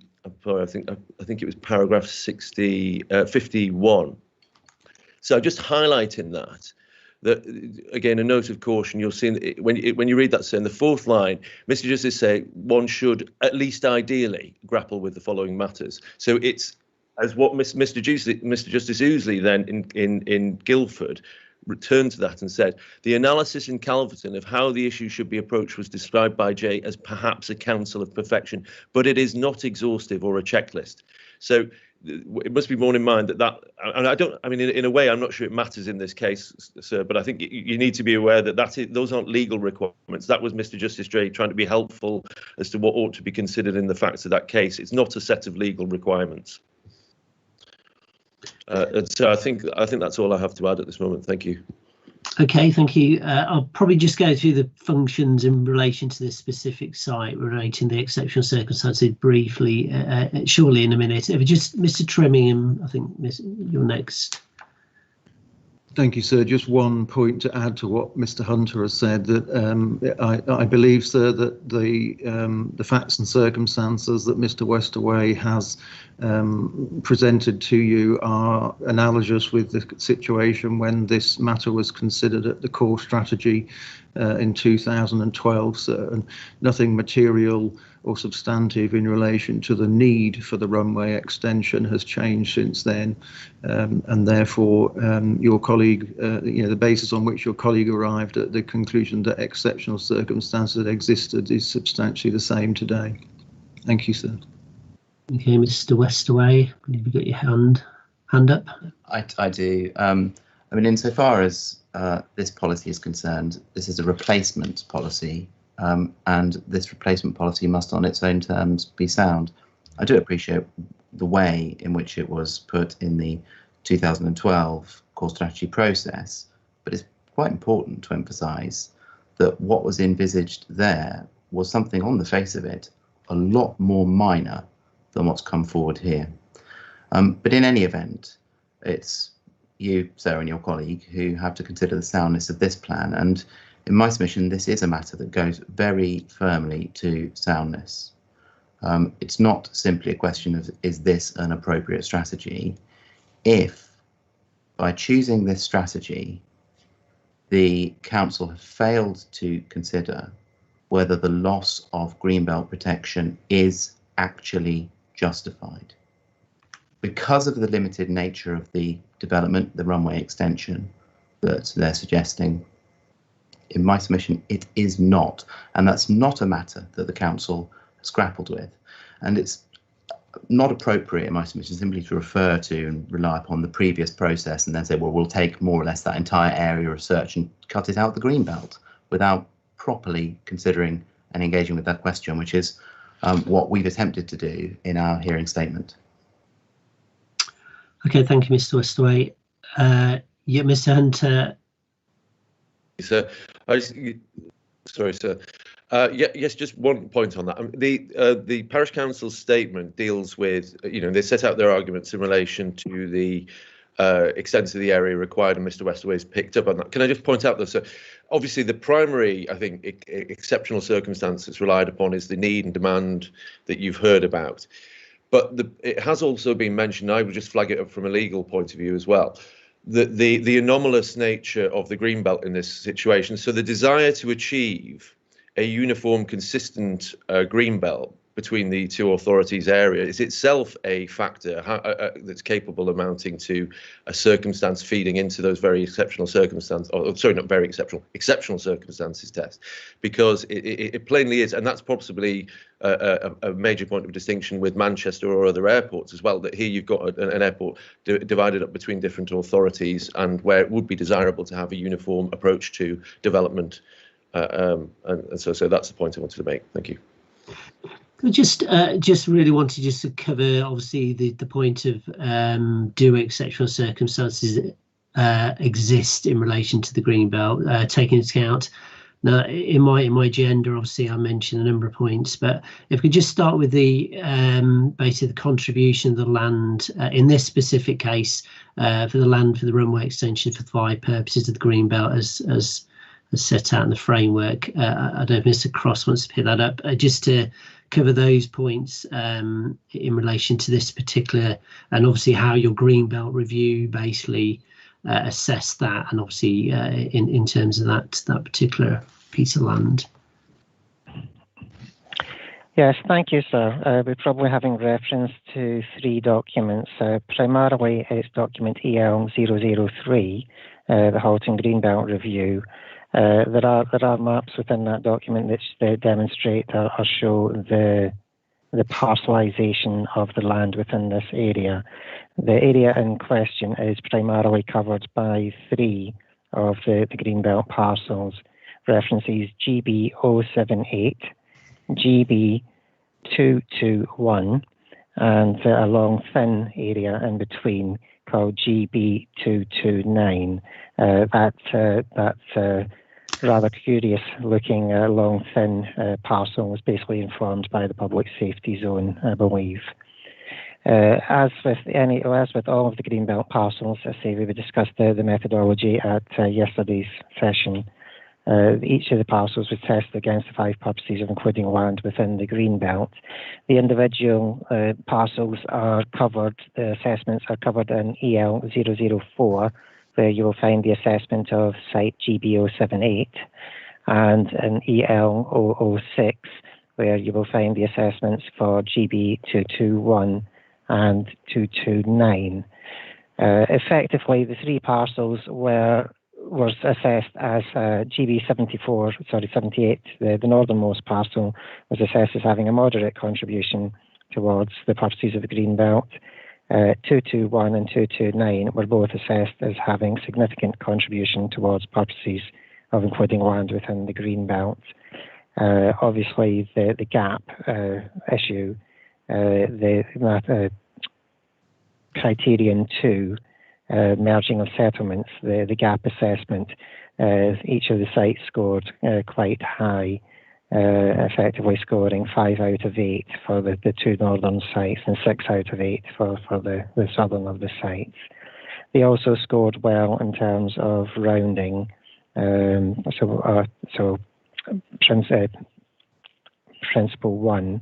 think it was paragraph 51. So just highlighting that again, a note of caution. You'll see when you read that, sir, in the fourth line, Mr. Justice say one should at least ideally grapple with the following matters. So it's as what Mr. Justice Ousley then in Guildford returned to that and said the analysis in Calverton of how the issue should be approached was described by Jay as perhaps a counsel of perfection, but it is not exhaustive or a checklist. So it must be borne in mind and in a way, I'm not sure it matters in this case, sir, but I think you need to be aware that those aren't legal requirements. That was Mr. Justice J trying to be helpful as to what ought to be considered in the facts of that case. It's not a set of legal requirements. And so I think that's all I have to add at this moment. Thank you. Okay, thank you. I'll probably just go through the functions in relation to this specific site relating the exceptional circumstances briefly, surely in a minute. If just Mr. Tremingham, I think you're next. Thank you, sir. Just one point to add to what Mr. Hunter has said, that I believe, sir, that the facts and circumstances that Mr. Westaway has presented to you are analogous with the situation when this matter was considered at the core strategy in 2012. So nothing material or substantive in relation to the need for the runway extension has changed since then, and therefore your colleague, the basis on which your colleague arrived at the conclusion that exceptional circumstances had existed is substantially the same today. Thank you, sir. Okay, Mr. Westaway, I believe you've got your hand up. I do. I mean, insofar as this policy is concerned, this is a replacement policy, and this replacement policy must on its own terms be sound. I do appreciate the way in which it was put in the 2012 core strategy process, but it's quite important to emphasise that what was envisaged there was something on the face of it a lot more minor than what's come forward here. But in any event, it's you, sir, and your colleague who have to consider the soundness of this plan. And in my submission, this is a matter that goes very firmly to soundness. It's not simply a question of, is this an appropriate strategy? If, by choosing this strategy, the council have failed to consider whether the loss of greenbelt protection is actually justified. Because of the limited nature of the development, the runway extension that they're suggesting, in my submission, it is not. And that's not a matter that the council has grappled with. And it's not appropriate in my submission simply to refer to and rely upon the previous process and then say, well, we'll take more or less that entire area of search and cut it out the greenbelt without properly considering and engaging with that question, which is what we've attempted to do in our hearing statement. Okay, thank you, Mr. Westaway. Yeah, Mr. Hunter. Sir, sorry, sir. Yes, just one point on that. The parish council's statement deals with, they set out their arguments in relation to the extent of the area required, and Mr. Westaway's picked up on that. Can I just point out though, so obviously the primary, I think, exceptional circumstance that's relied upon is the need and demand that you've heard about. But it has also been mentioned, I would just flag it up from a legal point of view as well, that the anomalous nature of the greenbelt in this situation. So the desire to achieve a uniform, consistent greenbelt between the two authorities' area is itself a factor that's capable of amounting to a circumstance feeding into those very exceptional circumstances, or sorry, not very exceptional circumstances test, because it plainly is, and that's possibly a major point of distinction with Manchester or other airports as well, that here you've got an airport divided up between different authorities and where it would be desirable to have a uniform approach to development. And so that's the point I wanted to make. Thank you. Just really wanted just to cover, obviously, the point of do exceptional circumstances exist in relation to the greenbelt, taking into account. Now, in my agenda, obviously, I mentioned a number of points, but if we could just start with the basically the contribution of the land in this specific case for the land for the runway extension for the 5 purposes of the greenbelt as set out in the framework. I don't know if Mr. Cross wants to pick that up, just to cover those points in relation to this particular, and obviously how your greenbelt review basically assess that, and obviously in terms of that particular piece of land. Yes, thank you, sir. We're probably having reference to 3 documents. Primarily, it's document EL003, the Halton Greenbelt Review. There are maps within that document which demonstrate or show the parcelisation of the land within this area. The area in question is primarily covered by 3 of the greenbelt parcels, references GB 078, GB 221, and a long thin area in between called GB 229. That rather curious looking long thin parcel was basically informed by the public safety zone, I believe. As with all of the greenbelt parcels, I say we discussed the methodology at yesterday's session. Each of the parcels was tested against the 5 purposes of including land within the green belt. The individual parcels are covered, the assessments are covered in EL 004, where you will find the assessment of site GB078, and in EL 006, where you will find the assessments for GB221 and 229. Effectively, the 3 parcels was assessed as GB78. The northernmost parcel was assessed as having a moderate contribution towards the purposes of the green belt. 221 and 229 were both assessed as having significant contribution towards purposes of including land within the green belt. Obviously, the gap issue, criterion 2, merging of settlements, the gap assessment, each of the sites scored quite high, effectively scoring 5 out of 8 for the 2 northern sites and 6 out of 8 for the southern of the sites. They also scored well in terms of rounding, principle 1,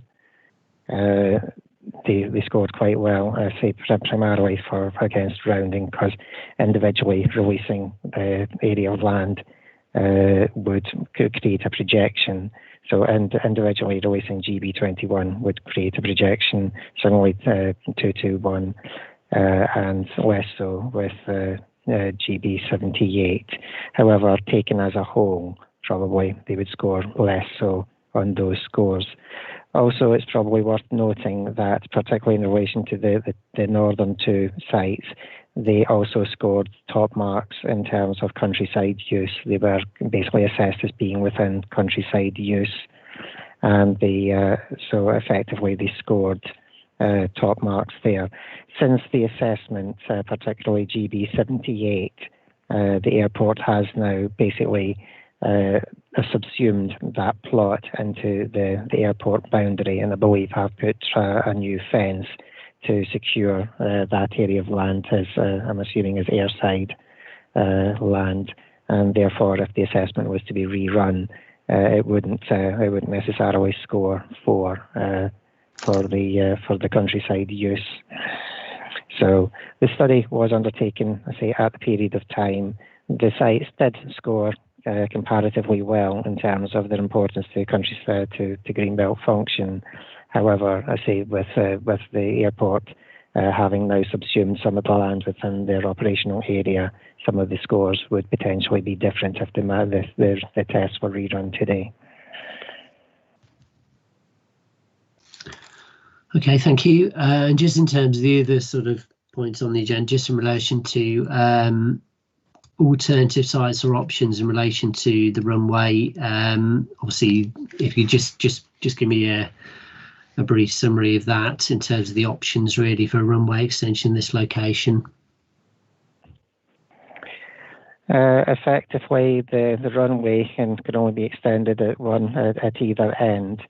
they scored quite well, say primarily against rounding, because individually releasing the area of land could create a projection. So individually releasing GB21 would create a projection, similarly 221, and less so with GB78. However, taken as a whole, probably they would score less so on those scores. Also, it's probably worth noting that, particularly in relation to the northern 2 sites, they also scored top marks in terms of countryside use. They were basically assessed as being within countryside use, and so effectively they scored top marks there. Since the assessment, particularly GB78, the airport has now basically subsumed that plot into the airport boundary, and I believe have put a new fence to secure that area of land, as I'm assuming is airside land, and therefore if the assessment was to be rerun, it wouldn't necessarily score 4 for the countryside use. So the study was undertaken, I say, at the period of time. The sites did score comparatively well in terms of their importance to countryside, to greenbelt function. However, I say with the airport having now subsumed some of the land within their operational area, some of the scores would potentially be different if the tests were rerun today. Okay, thank you. And just in terms of the other sort of points on the agenda, just in relation to alternative sites or options in relation to the runway, obviously, if you just give me a brief summary of that in terms of the options really for a runway extension in this location. Effectively, the runway can only be extended at either end.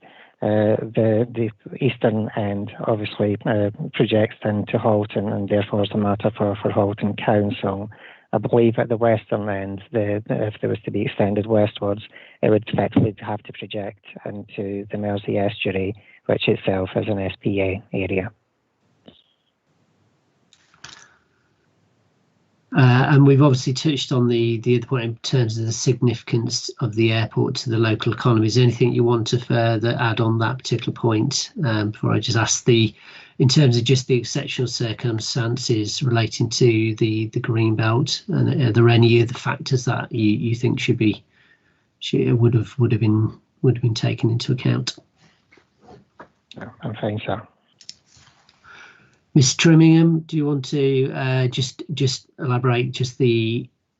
The eastern end obviously projects into Halton, and therefore is a matter for Halton Council. I believe at the western end, if there was to be extended westwards, it would effectively have to project into the Mersey estuary, which itself is an SPA area. And we've obviously touched on the other point in terms of the significance of the airport to the local economy. Is there anything you want to further add on that particular point before I just ask in terms of just the exceptional circumstances relating to the green belt, and are there any other factors that you think would have been taken into account? I'm fine, sir. Ms. Trimmingham, do you want to just elaborate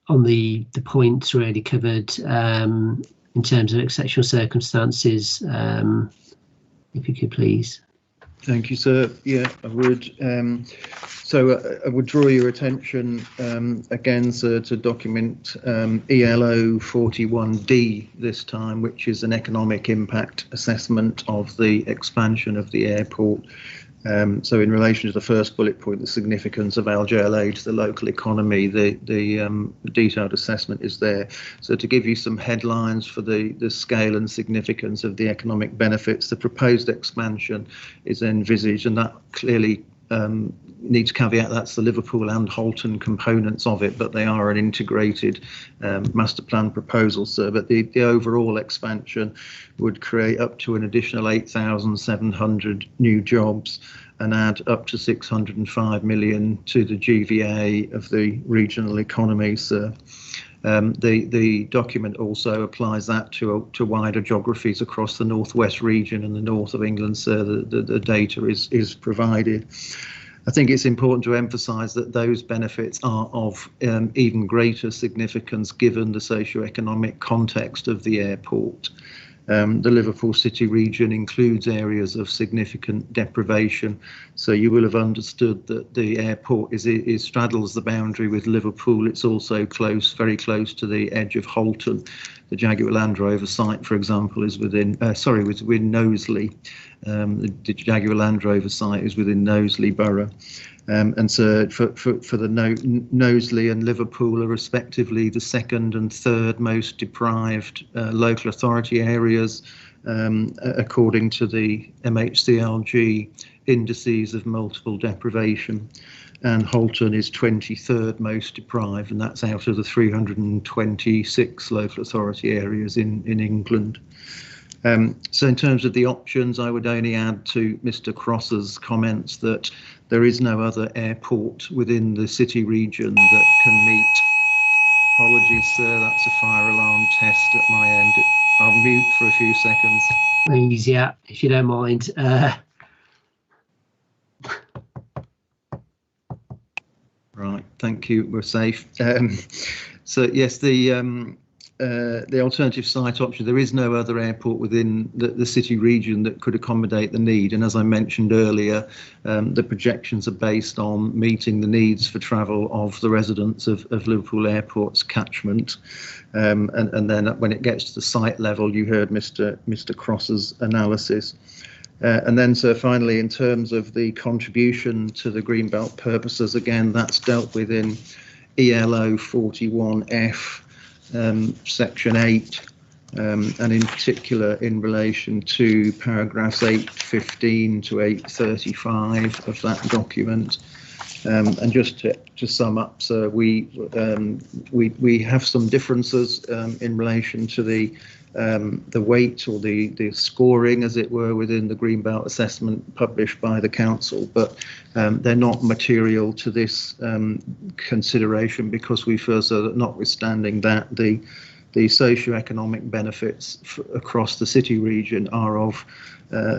on the points really covered in terms of exceptional circumstances, if you could please? Thank you, sir. Yeah, I would. So I would draw your attention again, sir, to document ELO 41D this time, which is an economic impact assessment of the expansion of the airport. So in relation to the first bullet point, the significance of LJLA to the local economy, the detailed assessment is there. So to give you some headlines for the scale and significance of the economic benefits, the proposed expansion is envisaged, and that clearly needs caveat, that's the Liverpool and Halton components of it, but they are an integrated master plan proposal, sir. But the overall expansion would create up to an additional 8,700 new jobs and add up to 605 million to the GVA of the regional economy, sir. The document also applies that to wider geographies across the northwest region and the north of England, so the data is provided. I think it's important to emphasise that those benefits are of even greater significance given the socio-economic context of the airport. The Liverpool City region includes areas of significant deprivation, so you will have understood that the airport straddles the boundary with Liverpool. It's also very close to the edge of Halton. The Jaguar Land Rover site, for example, is within Knowsley. The Jaguar Land Rover site is within Knowsley Borough. And so for the Knowsley and Liverpool are respectively the second and third most deprived local authority areas, according to the MHCLG indices of multiple deprivation. And Halton is 23rd most deprived, and that's out of the 326 local authority areas in England. So in terms of the options, I would only add to Mr. Cross's comments that there is no other airport within the city region that can meet. Apologies, sir, that's a fire alarm test at my end. I'll mute for a few seconds. Please, yeah, if you don't mind. Right, thank you, we're safe. So yes, the alternative site option, there is no other airport within the city region that could accommodate the need. And as I mentioned earlier, the projections are based on meeting the needs for travel of the residents of Liverpool Airport's catchment. And then when it gets to the site level, you heard Mr. Cross's analysis. And then, so finally, in terms of the contribution to the Greenbelt purposes, again, that's dealt with in ELO 41F. Section 8, and in particular in relation to paragraphs 815 to 835 of that document. And just to sum up, so we have some differences in relation to the weight or the scoring, as it were, within the Greenbelt assessment published by the council, but they're not material to this consideration, because we feel so that notwithstanding that the socio-economic benefits across the city region are of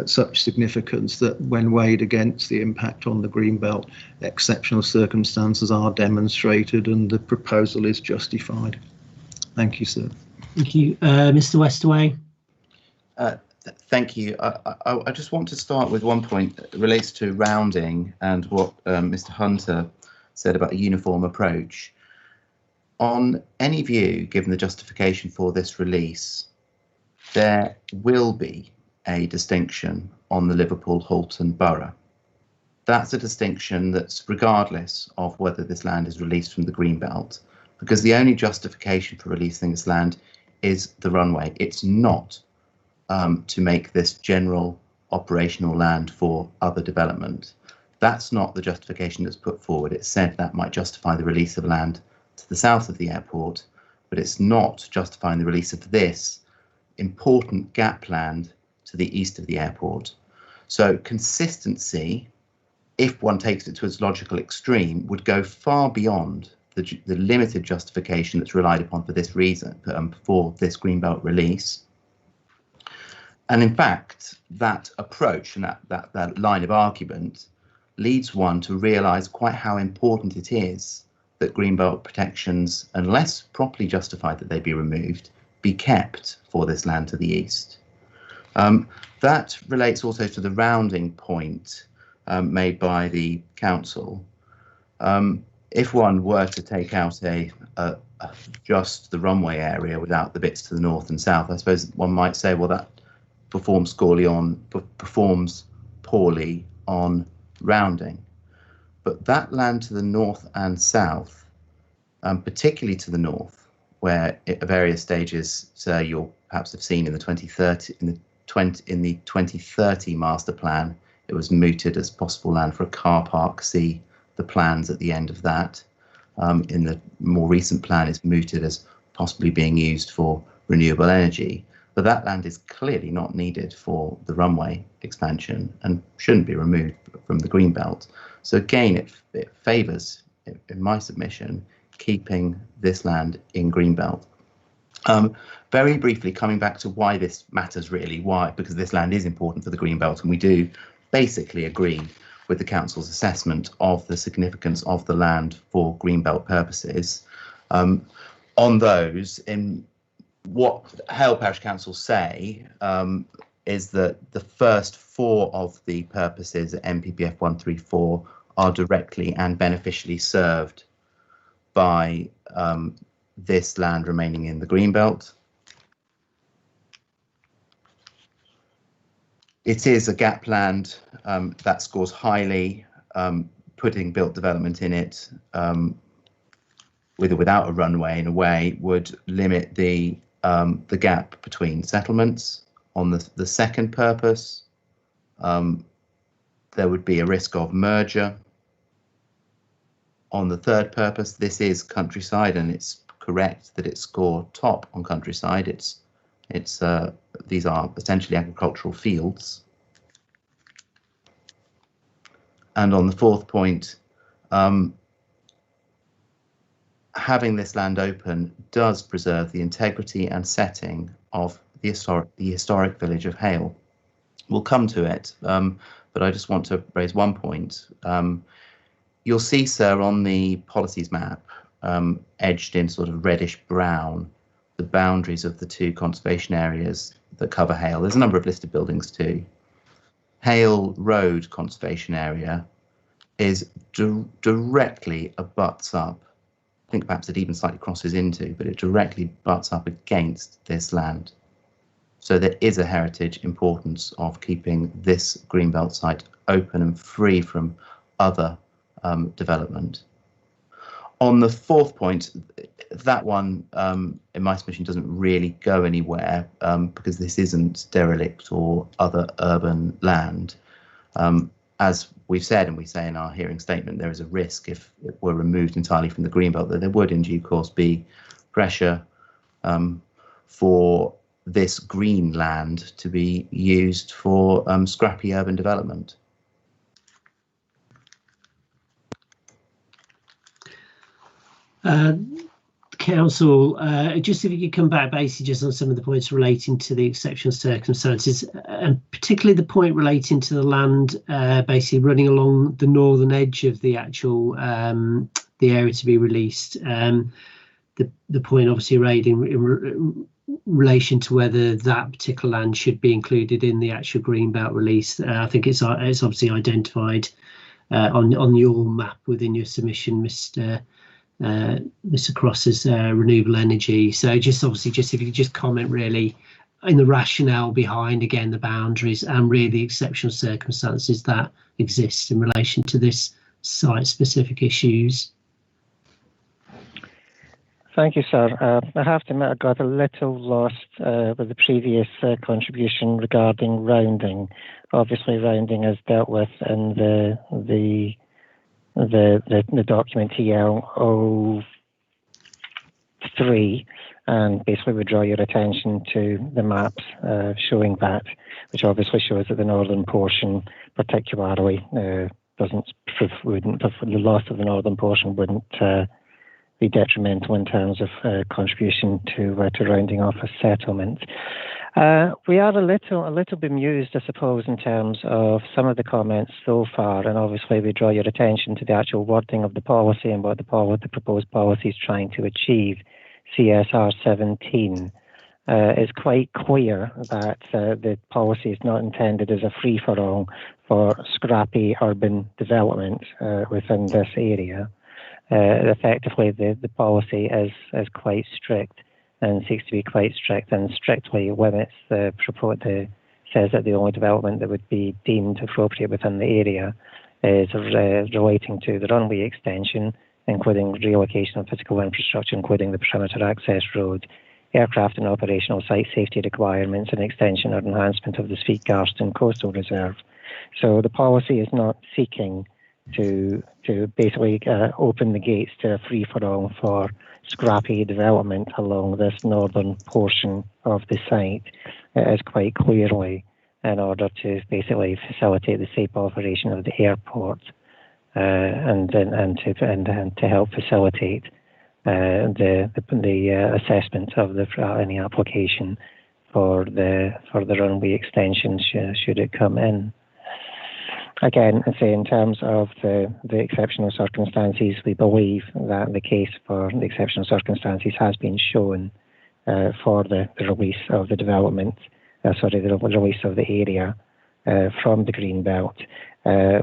such significance that when weighed against the impact on the Greenbelt, exceptional circumstances are demonstrated and the proposal is justified. Thank you, sir. Thank you. Mr. Westaway. Thank you. I just want to start with one point that relates to rounding and what Mr. Hunter said about a uniform approach. On any view, given the justification for this release, there will be a distinction on the Liverpool-Halton borough. That's a distinction that's regardless of whether this land is released from the Greenbelt, because the only justification for releasing this land is the runway. It's not to make this general operational land for other development. That's not the justification that's put forward. It's said that might justify the release of land to the south of the airport, but it's not justifying the release of this important gap land to the east of the airport. So consistency, if one takes it to its logical extreme, would go far beyond the limited justification that's relied upon for this reason, for this Greenbelt release. And in fact, that approach and that line of argument leads one to realise quite how important it is that Greenbelt protections, unless properly justified that they be removed, be kept for this land to the east. That relates also to the rounding point made by the council. If one were to take out just the runway area without the bits to the north and south, I suppose one might say, well, that performs poorly on rounding. But that land to the north and south, particularly to the north, where at various stages, sir, you'll perhaps have seen in the 2030 master plan, it was mooted as possible land for a car park. See the plans at the end of that. In the more recent plan, it's mooted as possibly being used for renewable energy. But that land is clearly not needed for the runway expansion and shouldn't be removed from the greenbelt. So again, it favours, in my submission, keeping this land in greenbelt. Very briefly, coming back to why this matters really, why? Because this land is important for the greenbelt, and we do basically agree with the council's assessment of the significance of the land for greenbelt purposes. On those, in what Hale Parish Council say is that the first 4 of the purposes at MPPF 134 are directly and beneficially served by this land remaining in the greenbelt. It is a gap land that scores highly. Putting built development in it with or without a runway, in a way, would limit the gap between settlements. On the second purpose, there would be a risk of merger. On the third purpose, this is countryside, and it's correct that it scored top on countryside. These are essentially agricultural fields. And on the fourth point, having this land open does preserve the integrity and setting of the historic village of Hale. We'll come to it, but I just want to raise one point. You'll see, sir, on the policies map, edged in sort of reddish brown, the boundaries of the 2 conservation areas that cover Hale. There's a number of listed buildings too. Hale Road Conservation Area is directly abuts up. I think perhaps it even slightly crosses into, but it directly butts up against this land. So there is a heritage importance of keeping this greenbelt site open and free from other development. On the fourth point, that one, in my submission, doesn't really go anywhere because this isn't derelict or other urban land. As we've said, and we say in our hearing statement, there is a risk if it were removed entirely from the greenbelt that there would in due course be pressure for this green land to be used for scrappy urban development. Council, just if you could come back basically just on some of the points relating to the exceptional circumstances, and particularly the point relating to the land basically running along the northern edge of the actual the area to be released. The point obviously raised in relation to whether that particular land should be included in the actual greenbelt release. I think it's obviously identified on your map within your submission, Mr. Cross's renewable energy. So just obviously, just if you could just comment really in the rationale behind, again, the boundaries and really the exceptional circumstances that exist in relation to this site-specific issues. Thank you, sir. I have to admit I got a little lost with the previous contribution regarding rounding. Obviously, rounding is dealt with in the document TL03, and basically we draw your attention to the maps showing that, which obviously shows that the northern portion particularly the loss of the northern portion wouldn't be detrimental in terms of contribution to rounding off a settlement. We are a little bemused, I suppose, in terms of some of the comments so far, and obviously we draw your attention to the actual wording of the policy and what the proposed policy is trying to achieve. CSR 17 is quite clear that the policy is not intended as a free-for-all for scrappy urban development within this area. Effectively, the policy is quite strict and seeks to be quite strict and strictly limits the says that the only development that would be deemed appropriate within the area is relating to the runway extension, including relocation of physical infrastructure, including the perimeter access road, aircraft and operational site safety requirements, and extension or enhancement of the Speak Garston Coastal Reserve. So the policy is not seeking to basically open the gates to a free-for-all for scrappy development along this northern portion of the site. It is quite clearly in order to basically facilitate the safe operation of the airport and to help facilitate the assessment of any application for the runway extension should it come in. Again, I say in terms of the exceptional circumstances, we believe that the case for the exceptional circumstances has been shown for the release of the development, the release of the area from the green belt.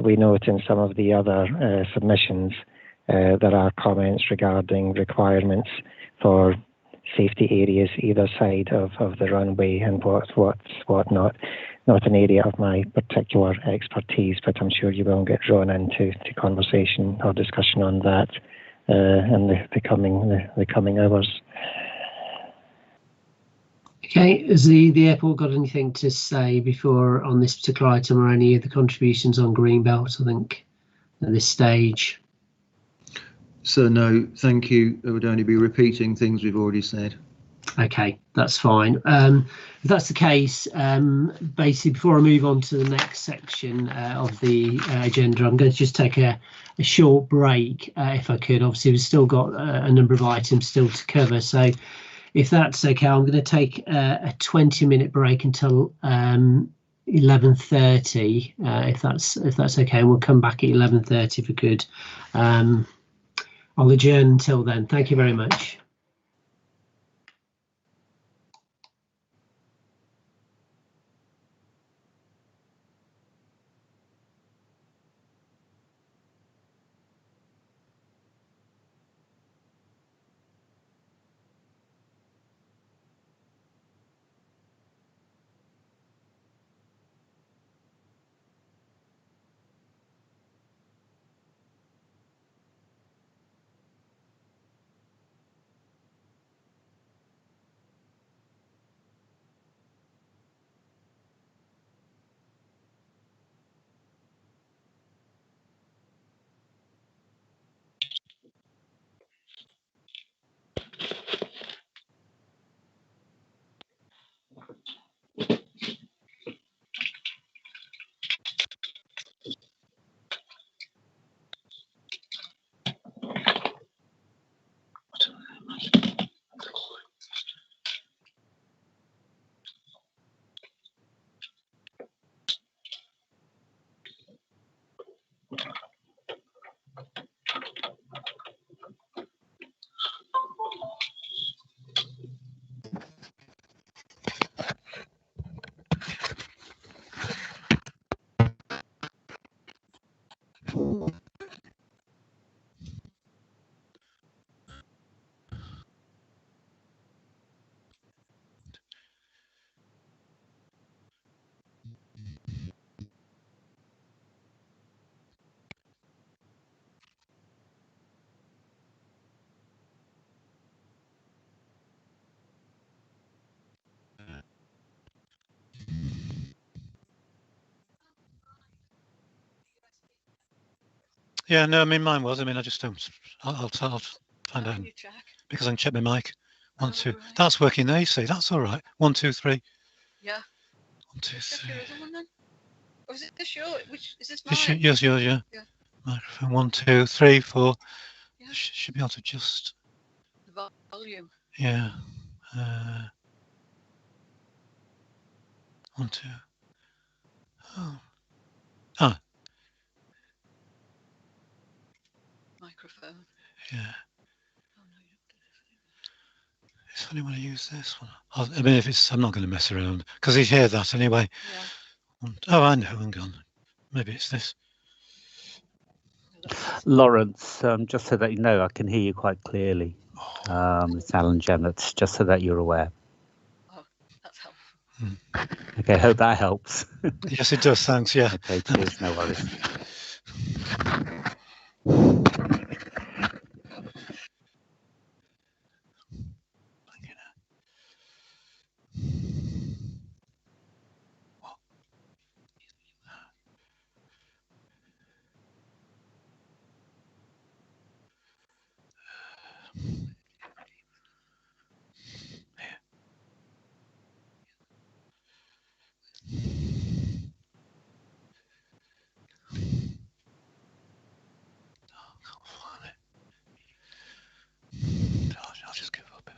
We note in some of the other submissions there are comments regarding requirements for safety areas either side of the runway and what not. Not an area of my particular expertise, but I'm sure you will get drawn into conversation or discussion on that in the coming hours. Okay, has the airport got anything to say before on this particular item or any of the contributions on Greenbelt, I think, at this stage? So no, thank you. I would only be repeating things we've already said. Okay, that's fine. If that's the case, basically, before I move on to the next section of the agenda, I'm going to just take a short break, if I could. Obviously, we've still got a number of items still to cover. So if that's okay, I'm going to take a 20-minute break until 11:30, if that's okay. And we'll come back at 11:30 if we could. I'll adjourn until then. Thank you very much. Yeah, no, I mean mine was. I mean, I just don't. I'll find out because I can check my mic. 1, 2. That's working there. You see, that's all right. 1, 2, 3. Yeah. 1, 2, 3. Or is it this yours? Which is this mine? Yours, yeah. Microphone 1, 2, 3, 4. Yeah. Should be able to adjust the volume. Yeah. 1, 2. Oh. Ah. Microphone. Yeah. It's funny when I use this one. I mean, if it's, I'm not going to mess around because he'd hear that anyway. Yeah. Oh, I know. Hang on. Maybe it's this. Lawrence, just so that you know, I can hear you quite clearly. It's Alan Jemmett, just so that you're aware. Oh, that's helpful. Okay, hope that helps. Yes, it does. Thanks. Yeah. Okay, cheers. No worries. I'll just give up.